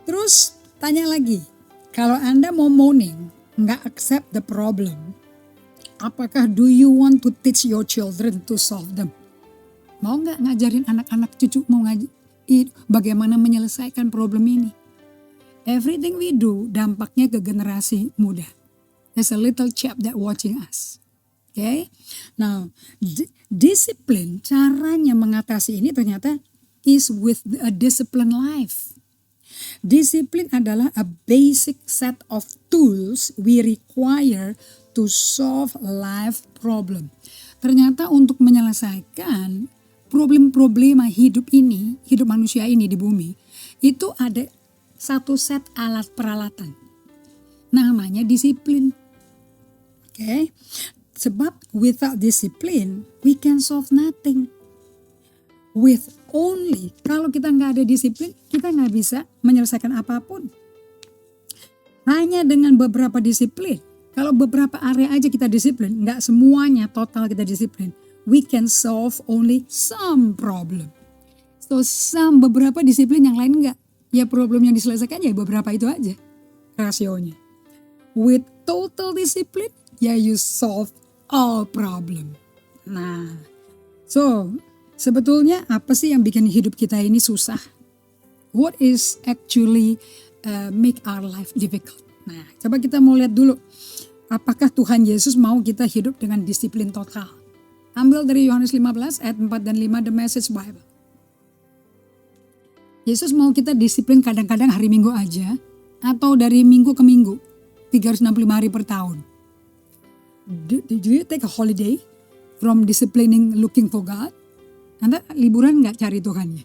Speaker 2: terus tanya lagi, kalau Anda mau moaning, nggak accept the problem, apakah do you want to teach your children to solve them? Mau nggak ngajarin anak-anak cucu mau bagaimana menyelesaikan problem ini? Everything we do dampaknya ke generasi muda. There's a little chap that watching us. Okay? Now, disiplin caranya mengatasi ini ternyata is with a disciplined life. Disiplin adalah a basic set of tools we require to solve life problem. Ternyata untuk menyelesaikan problem-problema hidup ini, hidup manusia ini di bumi, itu ada satu set alat peralatan. Namanya disiplin. Okay? Sebab without discipline, we can solve nothing. With only, kalau kita nggak ada disiplin, kita nggak bisa menyelesaikan apapun. Hanya dengan beberapa disiplin, kalau beberapa area aja kita disiplin, nggak semuanya total kita disiplin, we can solve only some problem. So beberapa disiplin yang lain nggak, ya problem yang diselesaikan ya beberapa itu aja rasionya. With total discipline, ya you solve all problem. Nah, so sebetulnya apa sih yang bikin hidup kita ini susah? What is actually make our life difficult? Nah, coba kita mau lihat dulu. Apakah Tuhan Yesus mau kita hidup dengan disiplin total? Ambil dari Yohanes 15 ayat 4 dan 5 The Message Bible. Yesus mau kita disiplin kadang-kadang hari Minggu aja atau dari minggu ke minggu, 365 hari per tahun. Do you take a holiday from disciplining looking for God? Anda liburan gak cari Tuhannya?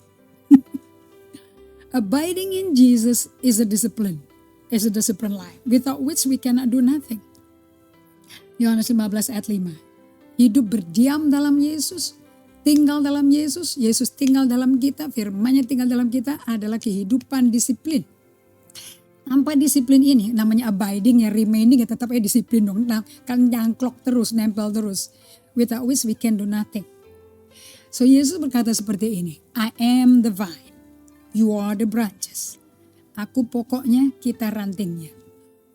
Speaker 2: Abiding in Jesus is a discipline life without which we cannot do nothing. Yohanes 15 ayat 5. Hidup berdiam dalam Yesus, tinggal dalam Yesus, Yesus tinggal dalam kita, firman-Nya tinggal dalam kita adalah kehidupan disiplin. Tanpa disiplin ini namanya abiding ya, remaining ya, tetap disiplin dong. Nah, kan nyangklok terus, nempel terus. Without which we can do nothing. So Yesus berkata seperti ini, I am the vine, you are the branches. Aku pokoknya, kita rantingnya.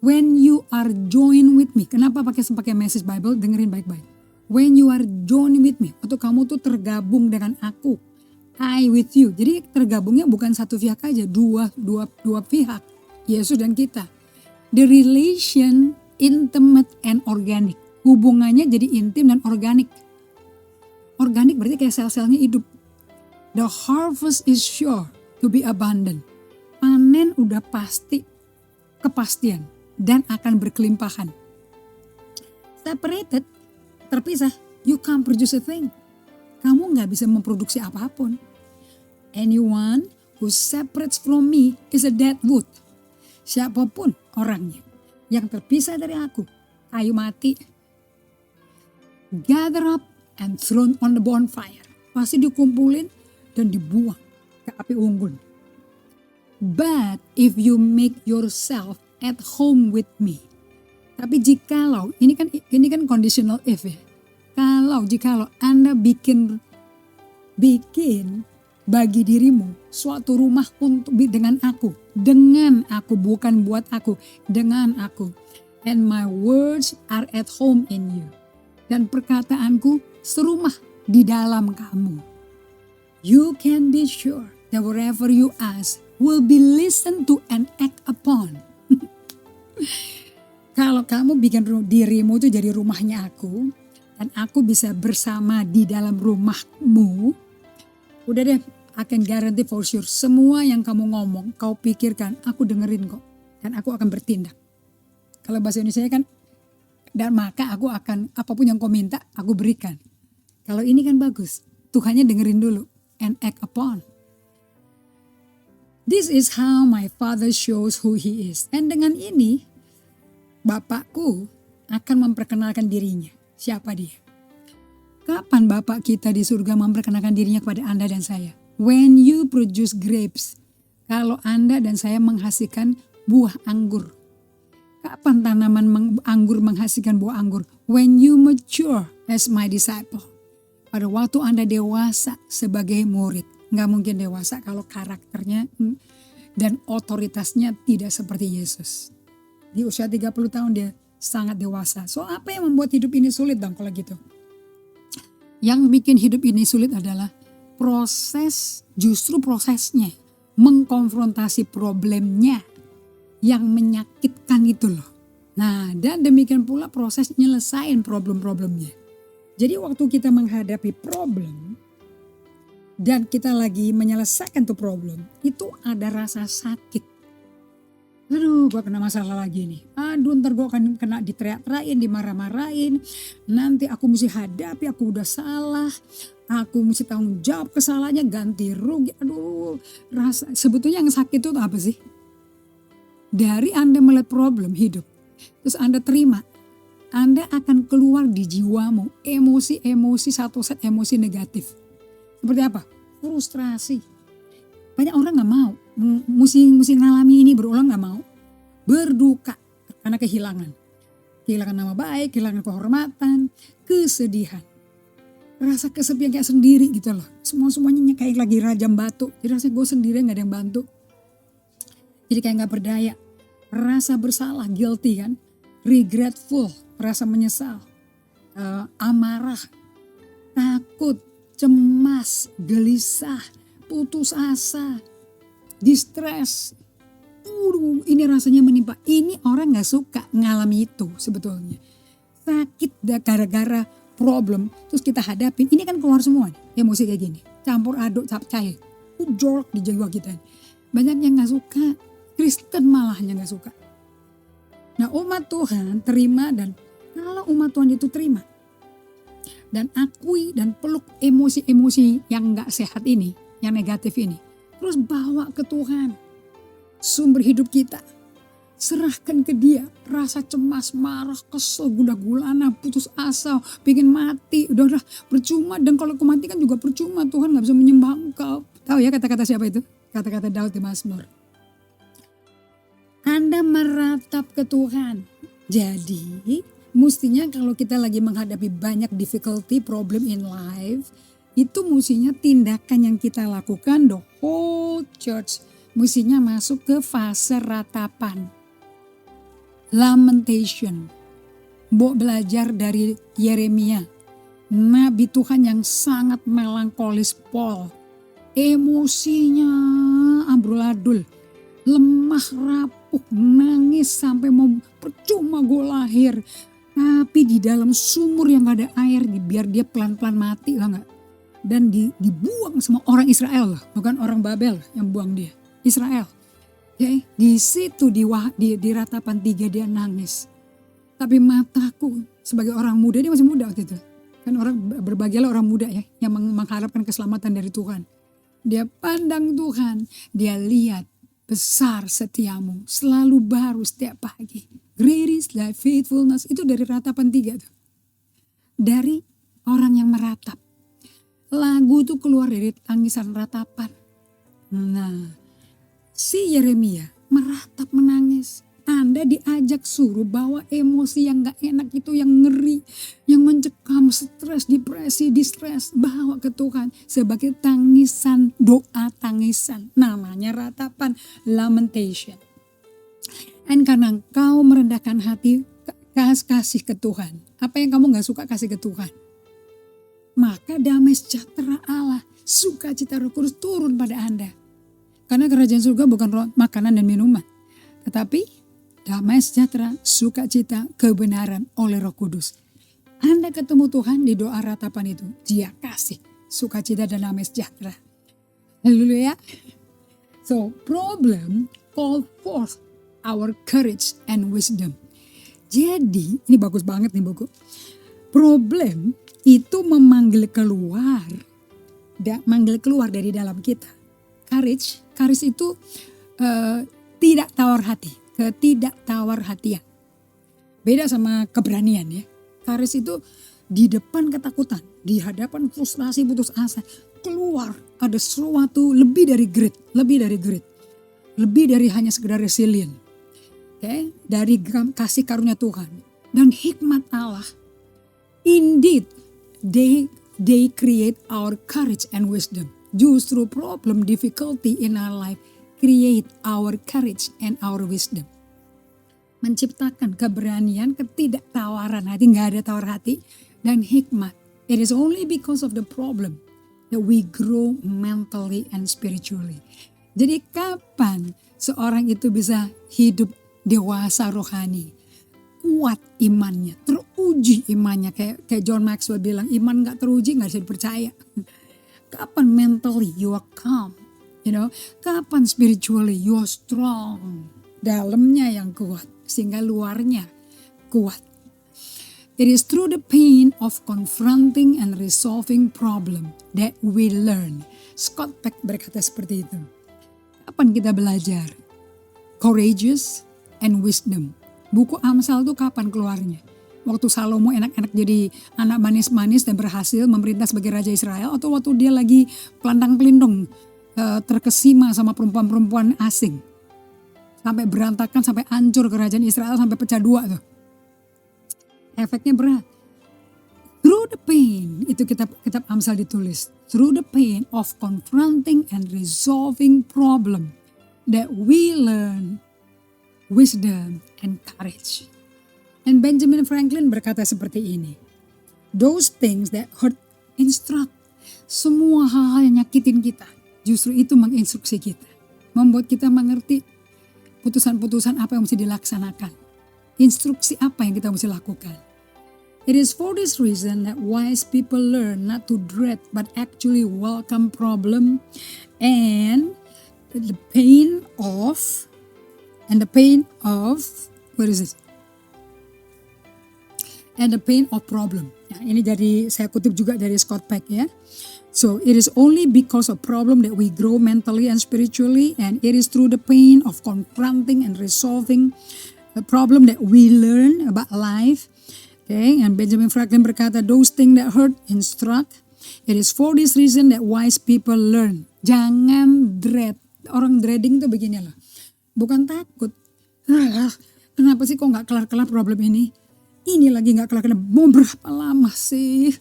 Speaker 2: When you are joined with me. Kenapa pakai Message Bible? Dengerin baik-baik. When you are joined with me. Waktu kamu tuh tergabung dengan aku. I with you. Jadi tergabungnya bukan satu pihak aja. Dua pihak. Yesus dan kita. The relation intimate and organic. Hubungannya jadi intim dan organik. Organik berarti kayak sel-selnya hidup. The harvest is sure to be abundant. Panen udah pasti, kepastian, dan akan berkelimpahan. Separated, terpisah, you can't produce a thing. Kamu gak bisa memproduksi apapun. Anyone who separates from me is a dead wood. Siapapun orangnya yang terpisah dari aku, kayu mati. Gather up and thrown on the bonfire. Pasti dikumpulin dan dibuang ke api unggun. But if you make yourself at home with me. Tapi jikalau, ini kan conditional if ya. Jikalau Anda bikin bagi dirimu suatu rumah dengan aku, bukan buat aku, dengan aku. And my words are at home in you. Dan perkataanku serumah di dalam kamu. You can be sure that whatever you ask will be listened to and act upon. Kalau kamu bikin dirimu itu jadi rumahnya aku, dan aku bisa bersama di dalam rumahmu, udah deh, I can guarantee for sure, semua yang kamu ngomong, kau pikirkan, aku dengerin kok, dan aku akan bertindak. Kalau bahasa Indonesia kan, dan maka aku akan, apapun yang kau minta, aku berikan. Kalau ini kan bagus, Tuhannya dengerin dulu, and act upon. This is how my Father shows who He is. Dan dengan ini, Bapakku akan memperkenalkan dirinya. Siapa dia? Kapan Bapak kita di surga memperkenalkan dirinya kepada Anda dan saya? When you produce grapes. Kalau Anda dan saya menghasilkan buah anggur. Kapan tanaman anggur menghasilkan buah anggur? When you mature as my disciple. Pada waktu Anda dewasa sebagai murid. Nggak mungkin dewasa kalau karakternya dan otoritasnya tidak seperti Yesus. Di usia 30 tahun dia sangat dewasa. So apa yang membuat hidup ini sulit dong kalau gitu? Yang bikin hidup ini sulit adalah justru prosesnya. Mengkonfrontasi problemnya yang menyakitkan itu loh. Nah, dan demikian pula proses nyelesain problem-problemnya. Jadi waktu kita menghadapi problem, dan kita lagi menyelesaikan tuh problem, itu ada rasa sakit. Aduh, gue kena masalah lagi nih. Aduh, ntar gue akan kena diteriak-teriakin, dimarah-marahin. Nanti aku mesti hadapi, aku udah salah. Aku mesti tanggung jawab kesalahannya, ganti rugi. Aduh, sebetulnya yang sakit itu apa sih? Dari Anda melihat problem hidup, terus Anda terima, Anda akan keluar di jiwamu emosi-emosi, satu set emosi negatif. Seperti apa? Frustrasi. Banyak orang gak mau. Mesti ngalami ini berulang gak mau. Berduka karena kehilangan. Kehilangan nama baik, kehilangan kehormatan, kesedihan. Rasa kesepian kayak sendiri gitu loh. Semuanya kayak lagi rajam batu. Jadi rasanya gue sendiri gak ada yang bantu. Jadi kayak gak berdaya. Rasa bersalah, guilty kan. Regretful, rasa menyesal. Amarah, takut, cemas, gelisah, putus asa, distress. Ini rasanya menimpa. Ini orang gak suka ngalami itu sebetulnya. Sakit gara-gara problem, terus kita hadapin. Ini kan keluar semua nih, emosi kayak gini. Campur aduk cair. Jorok di jiwa kita. Banyak yang gak suka. Kristen malah yang gak suka. Nah umat Tuhan terima, dan kalau umat Tuhan itu terima dan akui dan peluk emosi-emosi yang gak sehat ini, yang negatif ini, terus bawa ke Tuhan, sumber hidup kita, serahkan ke Dia. Rasa cemas, marah, kesel, gundah gulana, putus asa, pengen mati, udah percuma. Dan kalau aku mati kan juga percuma, Tuhan gak bisa menyembah Engkau. Tahu ya kata-kata siapa itu? Kata-kata Daud di Mazmur. Anda meratap ke Tuhan. Jadi mestinya kalau kita lagi menghadapi banyak difficulty, problem in life, itu mestinya tindakan yang kita lakukan, the whole church mestinya masuk ke fase ratapan. Lamentation. Mbok belajar dari Yeremia, nabi Tuhan yang sangat melankolis Paul. Emosinya amburadul, lemah rapuh, nangis sampai mau percuma gue lahir. Tapi di dalam sumur yang gak ada air, biar dia pelan-pelan mati lah gak. Dan dibuang sama orang Israel loh, bukan orang Babel yang buang dia. Israel. Okay? Di situ di ratapan 3 dia nangis. Tapi mataku sebagai orang muda, dia masih muda waktu itu. Kan orang berbahagialah orang muda ya, yang mengharapkan keselamatan dari Tuhan. Dia pandang Tuhan, dia lihat besar setiamu, selalu baru setiap pagi. Great is thy faithfulness. Itu dari ratapan 3 tuh. Dari orang yang meratap. Lagu itu keluar dari tangisan ratapan. Nah, si Yeremia meratap menangis. Anda diajak suruh bawa emosi yang gak enak itu, yang ngeri, yang mencekam, stres, depresi, distress, bawa ke Tuhan sebagai tangisan, doa tangisan. Namanya ratapan, lamentation. Dan karena engkau merendahkan hati, kasih ke Tuhan. Apa yang kamu gak suka kasih ke Tuhan. Maka damai sejahtera Allah, sukacita Roh Kudus turun pada Anda. Karena kerajaan surga bukan makanan dan minuman, tetapi damai sejahtera, sukacita, kebenaran oleh Roh Kudus. Anda ketemu Tuhan di doa ratapan itu, Dia kasih sukacita dan damai sejahtera. Haleluya. So problem call forth our courage and wisdom. Jadi ini bagus banget nih buku. Problem itu memanggil keluar dari dalam kita. Courage itu tidak tawar hati, ketidaktawar hatian. Beda sama keberanian ya. Courage itu di depan ketakutan, di hadapan frustrasi, putus asa, keluar ada sesuatu lebih dari grit, lebih dari hanya sekedar resilient. Okay? Dari kasih karunia Tuhan dan hikmat Allah. Indeed, they create our courage and wisdom. Justru problem, difficulty in our life create our courage and our wisdom. Menciptakan keberanian, ketidaktawaran hati, gak ada tawar hati, dan hikmat. It is only because of the problem that we grow mentally and spiritually. Jadi kapan seorang itu bisa hidup dewasa rohani? Kuat imannya, teruji imannya. Kayak John Maxwell bilang, iman gak teruji gak bisa dipercaya. Kapan mentally you are calm? Kapan spiritually you are strong? Dalamnya yang kuat, sehingga luarnya kuat. It is through the pain of confronting and resolving problem that we learn. Scott Peck berkata seperti itu. Kapan kita belajar? Courageous and wisdom. Buku Amsal itu kapan keluarnya? Waktu Salomo enak-enak jadi anak manis-manis dan berhasil memerintah sebagai Raja Israel, atau waktu dia lagi pelantang-pelindung terkesima sama perempuan-perempuan asing. Sampai berantakan, sampai hancur kerajaan Israel, sampai pecah 2 tuh. Efeknya berat. Through the pain, itu kitab Amsal ditulis. Through the pain of confronting and resolving problem that we learn wisdom and courage. And Benjamin Franklin berkata seperti ini. Those things that hurt instruct. Semua hal-hal yang nyakitin kita, justru itu menginstruksi kita. Membuat kita mengerti. putusan-putusan apa yang mesti dilaksanakan. Instruksi apa yang kita mesti lakukan. It is for this reason that wise people learn not to dread but actually welcome problem and the pain of what is it? And the pain of problem. Ya, ini saya kutip juga dari Scott Peck ya. So it is only because of problem that we grow mentally and spiritually, and it is through the pain of confronting and resolving the problem that we learn about life. Okay, and Benjamin Franklin berkata, those things that hurt instruct. It is for this reason that wise people learn. Jangan dread. Orang dreading itu begini loh. Bukan takut. Kenapa sih kok nggak kelar-kelar problem ini? Ini lagi nggak kelar-kelar. Mau berapa lama sih?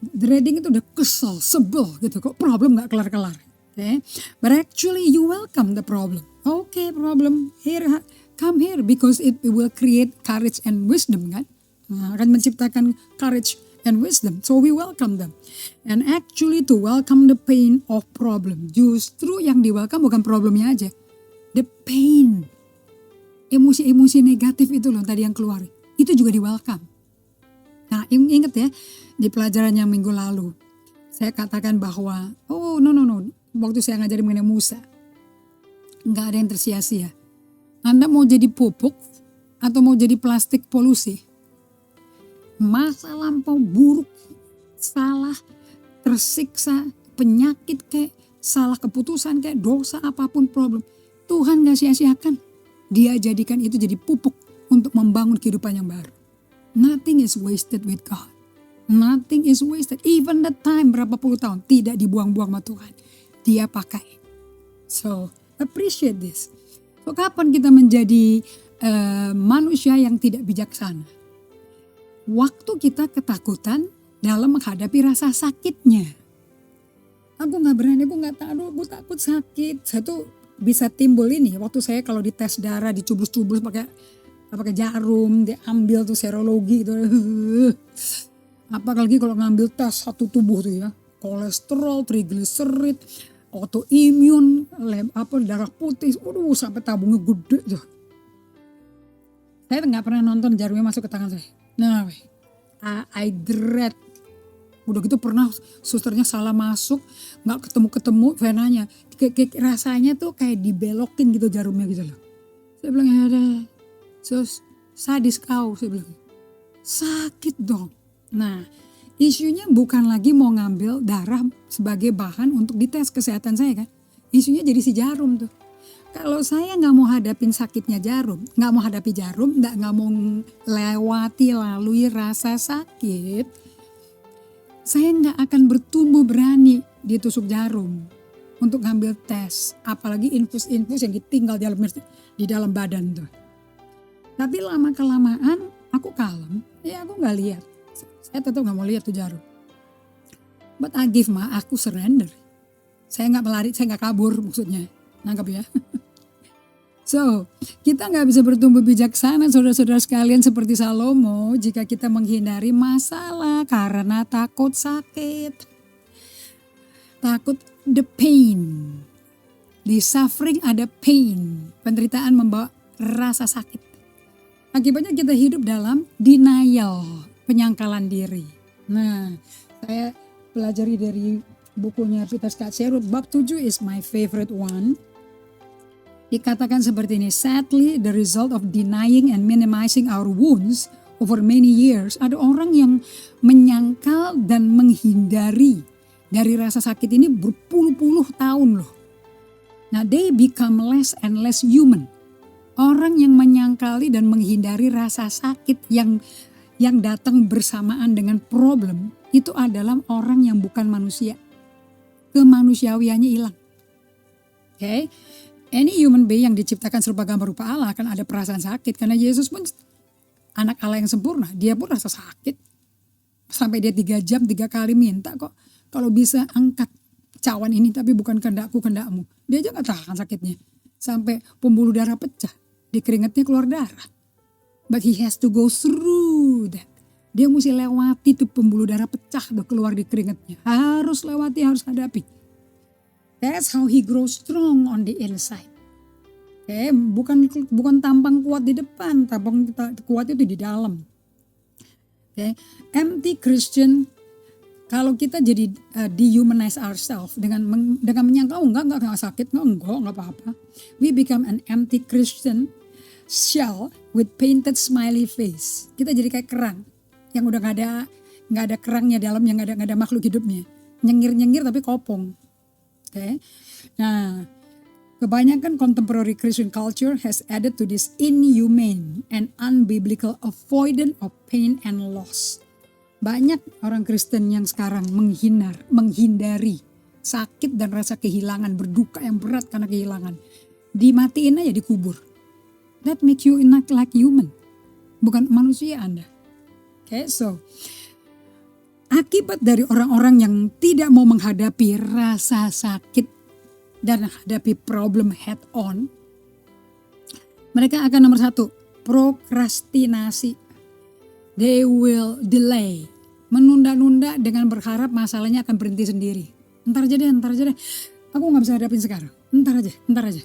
Speaker 2: Dreading itu udah kesel, sebel gitu. Kok problem nggak kelar-kelar? Okay, but actually you welcome the problem. Okay, problem here, come here because it will create courage and wisdom kan? Nah, akan menciptakan courage and wisdom. So we welcome them. And actually to welcome the pain of problem. Justru yang di welcome bukan problemnya aja. The pain. Emosi-emosi negatif itu loh tadi yang keluar. Itu juga di welcome. Nah ingat ya di pelajaran yang minggu lalu. Saya katakan bahwa no. Waktu saya ngajarin mengenai Musa. Nggak ada yang tersia-sia. Anda mau jadi pupuk atau mau jadi plastik polusi. Masa lampau buruk, salah, tersiksa, penyakit kayak salah keputusan kayak dosa apapun problem. Tuhan gak sia-siakan. Dia jadikan itu jadi pupuk untuk membangun kehidupan yang baru. Nothing is wasted with God. Nothing is wasted. Even the time berapa puluh tahun tidak dibuang-buang sama Tuhan. Dia pakai. So appreciate this. So kapan kita menjadi manusia yang tidak bijaksana? Waktu kita ketakutan dalam menghadapi rasa sakitnya. Aku gak berani, aku gak tahu, aku takut sakit. Saya tuh bisa timbul ini waktu saya kalau dites darah dicublus-cublus pakai jarum, diambil tuh serologi gitu. Apalagi kalau ngambil tes satu tubuh tuh ya, kolesterol, trigliserid, autoimun, darah putih, sampai tabungnya gede tuh. Saya nggak pernah nonton jarumnya masuk ke tangan saya. Nah, I dread. Udah gitu pernah susternya salah masuk, nggak ketemu venanya. Rasanya tuh kayak dibelokin gitu jarumnya gitu loh. Saya bilang ada, sadis kau, saya bilang. Sakit dong. Nah, isunya bukan lagi mau ngambil darah sebagai bahan untuk dites kesehatan saya kan. Isunya jadi si jarum tuh. Kalau saya nggak mau hadapin sakitnya jarum, nggak mau hadapi jarum, nggak mau lalui rasa sakit, saya nggak akan bertumbuh berani ditusuk jarum untuk ngambil tes, apalagi infus-infus yang ditinggal di dalam badan tuh. Tapi lama kelamaan aku kalem, ya aku nggak lihat, saya tetap nggak mau lihat tuh jarum. But I give aku surrender. Saya nggak melari, saya nggak kabur maksudnya, nangkap ya. So, kita nggak bisa bertumbuh bijaksana saudara-saudara sekalian seperti Salomo jika kita menghindari masalah karena takut sakit. Takut the pain. Di suffering ada pain. Penderitaan membawa rasa sakit. Akibatnya kita hidup dalam denial, penyangkalan diri. Nah, saya pelajari dari bukunya Peter Scott Sherwood, bab 7 is my favorite one. Dikatakan seperti ini, sadly the result of denying and minimizing our wounds over many years, ada orang yang menyangkal dan menghindari dari rasa sakit ini berpuluh-puluh tahun loh. Nah, they become less and less human. Orang yang menyangkali dan menghindari rasa sakit yang datang bersamaan dengan problem, itu adalah orang yang bukan manusia. Kemanusiawiannya hilang. Okay? Any human being yang diciptakan serupa gambar rupa Allah akan ada perasaan sakit. Karena Yesus pun anak Allah yang sempurna. Dia pun rasa sakit. Sampai dia 3 jam 3 kali minta kok. Kalau bisa angkat cawan ini tapi bukan kehendakku kehendakmu. Dia aja gak tahan sakitnya. Sampai pembuluh darah pecah. Di keringatnya keluar darah. But he has to go through that. Dia mesti lewati tuh pembuluh darah pecah tuh keluar di keringatnya. Harus lewati, harus hadapi. That's how he grows strong on the inside. Oke, bukan tampang kuat di depan, tampang kuat itu di dalam. Oke, empty Christian, kalau kita jadi dehumanize ourselves dengan menyangka enggak sakit, enggak apa-apa. We become an empty Christian shell with painted smiley face. Kita jadi kayak kerang yang udah nggak ada kerangnya dalam, yang nggak ada makhluk hidupnya, nyengir tapi kopong. Oke, nah. Kebanyakan contemporary Christian culture has added to this inhumane and unbiblical avoidance of pain and loss. Banyak orang Kristen yang sekarang menghindari sakit dan rasa kehilangan, berduka yang berat karena kehilangan. Dimatiin aja, dikubur. That make you not like human. Bukan manusia Anda. Okay, so akibat dari orang-orang yang tidak mau menghadapi rasa sakit dan hadapi problem head on, mereka akan nomor 1, prokrastinasi. They will delay, menunda-nunda dengan berharap masalahnya akan berhenti sendiri. Ntar aja deh, aku gak bisa hadapin sekarang, ntar aja.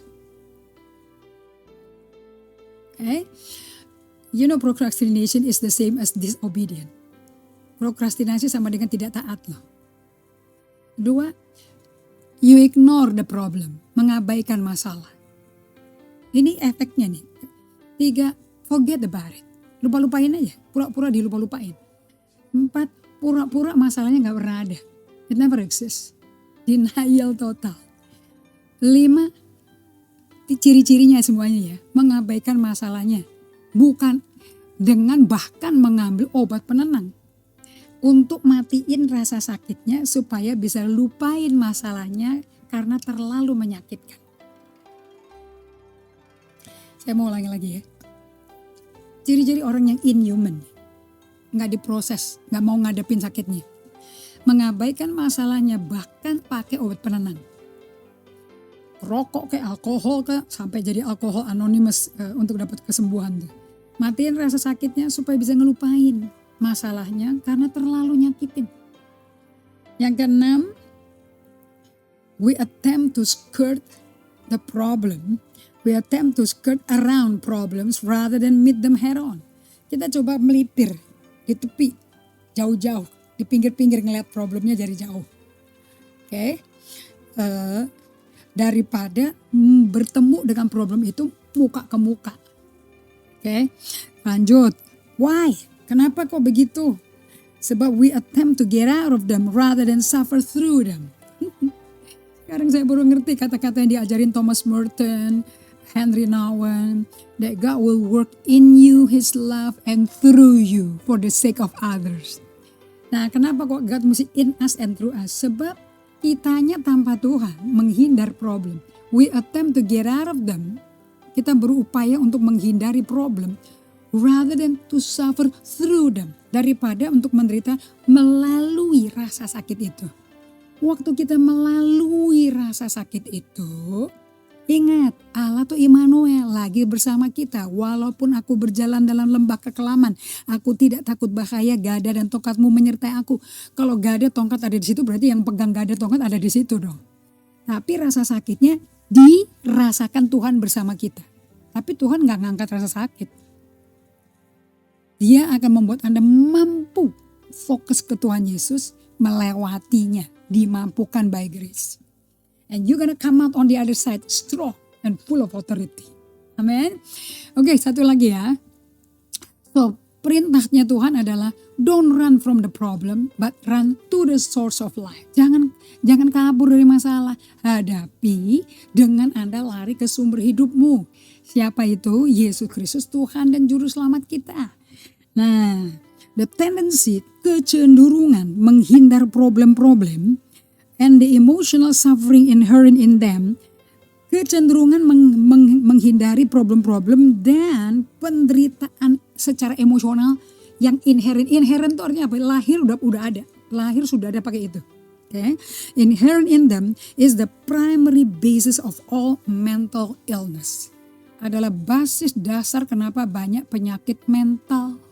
Speaker 2: Okay? You know, procrastination is the same as disobedient. Prokrastinasi sama dengan tidak taat loh. 2, you ignore the problem, mengabaikan masalah. Ini efeknya nih. 3, forget about it. Lupa-lupain aja, pura-pura dilupa-lupain. 4, pura-pura masalahnya gak pernah ada. It never exists. Denial total. 5, ciri-cirinya semuanya ya, mengabaikan masalahnya. Bukan dengan bahkan mengambil obat penenang. Untuk matiin rasa sakitnya supaya bisa lupain masalahnya karena terlalu menyakitkan. Saya mau ulangi lagi ya. Ciri-ciri orang yang inhuman, gak diproses, gak mau ngadepin sakitnya. Mengabaikan masalahnya bahkan pakai obat penenang. Rokok kayak alkohol sampai jadi alkohol anonymous untuk dapat kesembuhan tuh. Matiin rasa sakitnya supaya bisa ngelupain masalahnya karena terlalu nyakitin. Yang ke-6, we attempt to skirt the problem. We attempt to skirt around problems rather than meet them head on. Kita coba melipir di tepi, jauh-jauh, di pinggir-pinggir ngeliat problemnya dari jauh. Oke, daripada bertemu dengan problem itu muka ke muka. Oke, lanjut. Why? Kenapa kok begitu? Sebab we attempt to get out of them rather than suffer through them. Sekarang saya baru ngerti kata-kata yang diajarin Thomas Merton, Henry Nouwen, that God will work in you His love and through you for the sake of others. Nah, kenapa kok God mesti in us and through us? Sebab kitanya tanpa Tuhan menghindar problem. We attempt to get out of them. Kita berupaya untuk menghindari problem rather than to suffer through them. Daripada untuk menderita melalui rasa sakit itu. Waktu kita melalui rasa sakit itu, ingat Allah tuh Immanuel lagi bersama kita. Walaupun aku berjalan dalam lembah kekelaman, aku tidak takut bahaya, gada dan tongkatmu menyertai aku. Kalau gada tongkat ada di situ berarti yang pegang gada tongkat ada di situ dong. Tapi rasa sakitnya dirasakan Tuhan bersama kita. Tapi Tuhan gak ngangkat rasa sakit. Dia akan membuat Anda mampu fokus ke Tuhan Yesus, melewatinya, dimampukan by grace. And you're gonna come out on the other side strong and full of authority. Amen. Oke, satu lagi ya. So, perintahnya Tuhan adalah don't run from the problem, but run to the source of life. Jangan kabur dari masalah. Hadapi dengan Anda lari ke sumber hidupmu. Siapa itu? Yesus Kristus, Tuhan dan Juru Selamat kita. Nah, the tendency, kecenderungan menghindar problem-problem and the emotional suffering inherent in them, kecenderungan menghindari problem-problem dan penderitaan secara emosional yang inherent. Inherent itu artinya apa? Lahir udah ada. Lahir sudah ada pakai itu. Okay? Inherent in them is the primary basis of all mental illness. Adalah basis dasar kenapa banyak penyakit mental.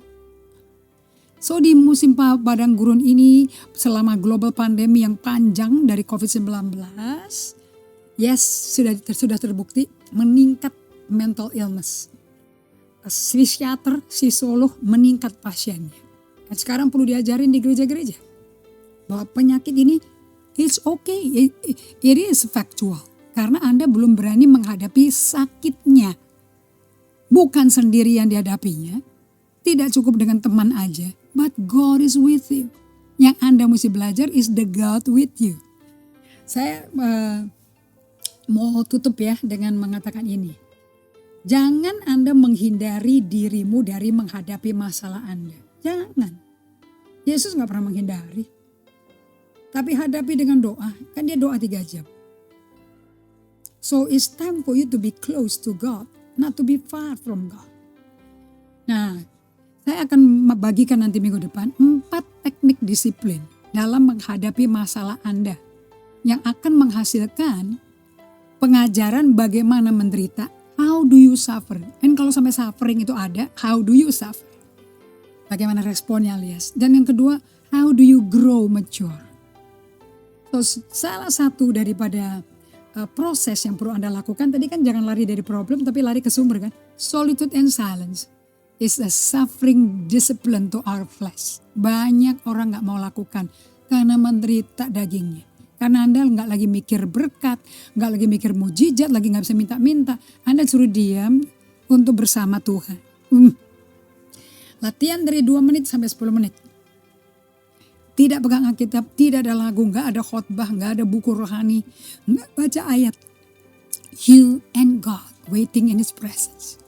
Speaker 2: So di musim padang gurun ini selama global pandemi yang panjang dari COVID-19, yes sudah terbukti meningkat mental illness. Psikiater, psikolog meningkat pasiennya. Dan sekarang perlu diajarin di gereja-gereja bahwa penyakit ini it's okay, it is factual. Karena Anda belum berani menghadapi sakitnya. Bukan sendiri yang dihadapinya, tidak cukup dengan teman aja, but God is with you. Yang Anda mesti belajar is the God with you. Saya mau tutup ya dengan mengatakan ini. Jangan Anda menghindari dirimu dari menghadapi masalah Anda. Jangan. Yesus gak pernah menghindari. Tapi hadapi dengan doa. Kan dia doa 3 jam. So it's time for you to be close to God. Not to be far from God. Nah, saya akan bagikan nanti minggu depan 4 teknik disiplin dalam menghadapi masalah Anda. Yang akan menghasilkan pengajaran bagaimana menderita. How do you suffer? Dan kalau sampai suffering itu ada, how do you suffer? Bagaimana responnya alias. Dan yang kedua, how do you grow mature? So, salah satu daripada proses yang perlu Anda lakukan, tadi kan jangan lari dari problem tapi lari ke sumber kan. Solitude and silence is a suffering discipline to our flesh. Banyak orang gak mau lakukan karena menderita dagingnya. Karena Anda nggak lagi mikir berkat, nggak lagi mikir mujizat, lagi nggak bisa minta-minta. Anda suruh diam untuk bersama Tuhan. Latihan dari 2 menit sampai 10 menit. Tidak pegang Alkitab, tidak ada lagu, nggak ada khotbah, nggak ada buku rohani, nggak baca ayat. You and God waiting in His presence.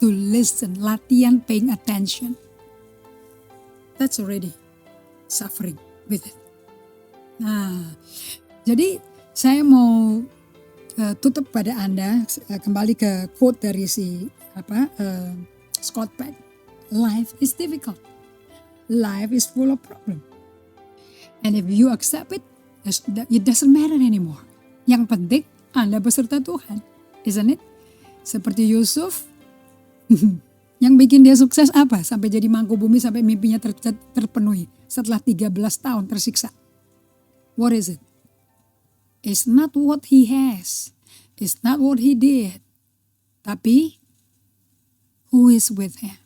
Speaker 2: To listen, latihan paying attention. That's already suffering with it. Nah, jadi saya mau tutup pada Anda kembali ke quote dari Scott Peck. Life is difficult. Life is full of problem. And if you accept it, it doesn't matter anymore. Yang penting Anda beserta Tuhan, isn't it? Seperti Yusuf, yang bikin dia sukses apa? Sampai jadi mangku bumi, sampai mimpinya terpenuhi setelah 13 tahun tersiksa. What is it? It's not what he has. It's not what he did. Tapi, who is with him?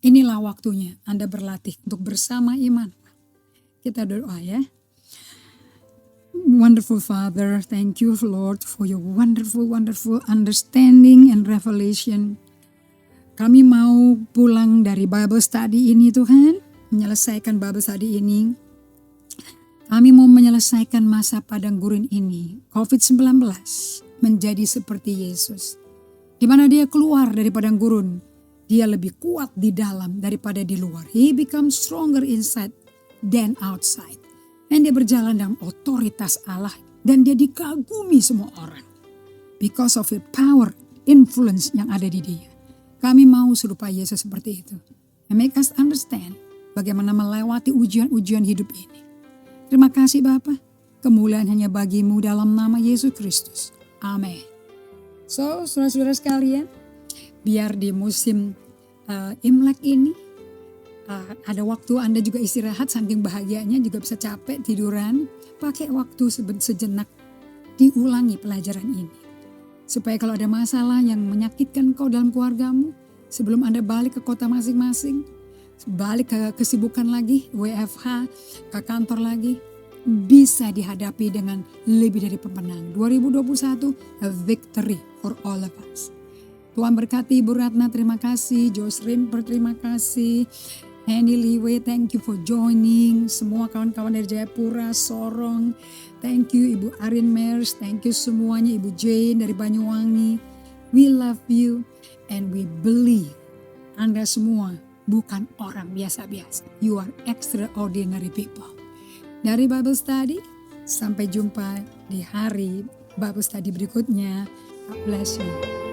Speaker 2: Inilah waktunya Anda berlatih untuk bersama iman. Kita doa ya. Wonderful Father, thank you Lord for your wonderful understanding and revelation. Kami mau pulang dari Bible study ini Tuhan, menyelesaikan Bible study ini. Kami mau menyelesaikan masa padang gurun ini, COVID-19, menjadi seperti Yesus. Di mana dia keluar dari padang gurun, dia lebih kuat di dalam daripada di luar. He becomes stronger inside than outside. Dan dia berjalan dalam otoritas Allah dan dia dikagumi semua orang. Because of the power, influence yang ada di dia. Kami mau serupa Yesus seperti itu. And make us understand bagaimana melewati ujian-ujian hidup ini. Terima kasih Bapa, kemuliaan hanya bagimu dalam nama Yesus Kristus. Amin. So, saudara-saudara sekalian, biar di musim Imlek ini, ada waktu Anda juga istirahat, saking bahagianya juga bisa capek tiduran, pakai waktu sejenak, diulangi pelajaran ini. Supaya kalau ada masalah yang menyakitkan kau dalam keluargamu, sebelum Anda balik ke kota masing-masing, balik ke kesibukan lagi, WFH, ke kantor lagi, bisa dihadapi dengan lebih dari pemenang. 2021, a victory for all of us. Tuhan berkati Ibu Ratna, terima kasih. Joyce Rimper, terima kasih. Henny Liwe, thank you for joining. Semua kawan-kawan dari Jayapura, Sorong, thank you. Ibu Arin Mers, thank you semuanya. Ibu Jane dari Banyuwangi. We love you and we believe Anda semua bukan orang biasa-biasa. You are extraordinary people. Dari Bible Study, sampai jumpa di hari Bible Study berikutnya. God bless you.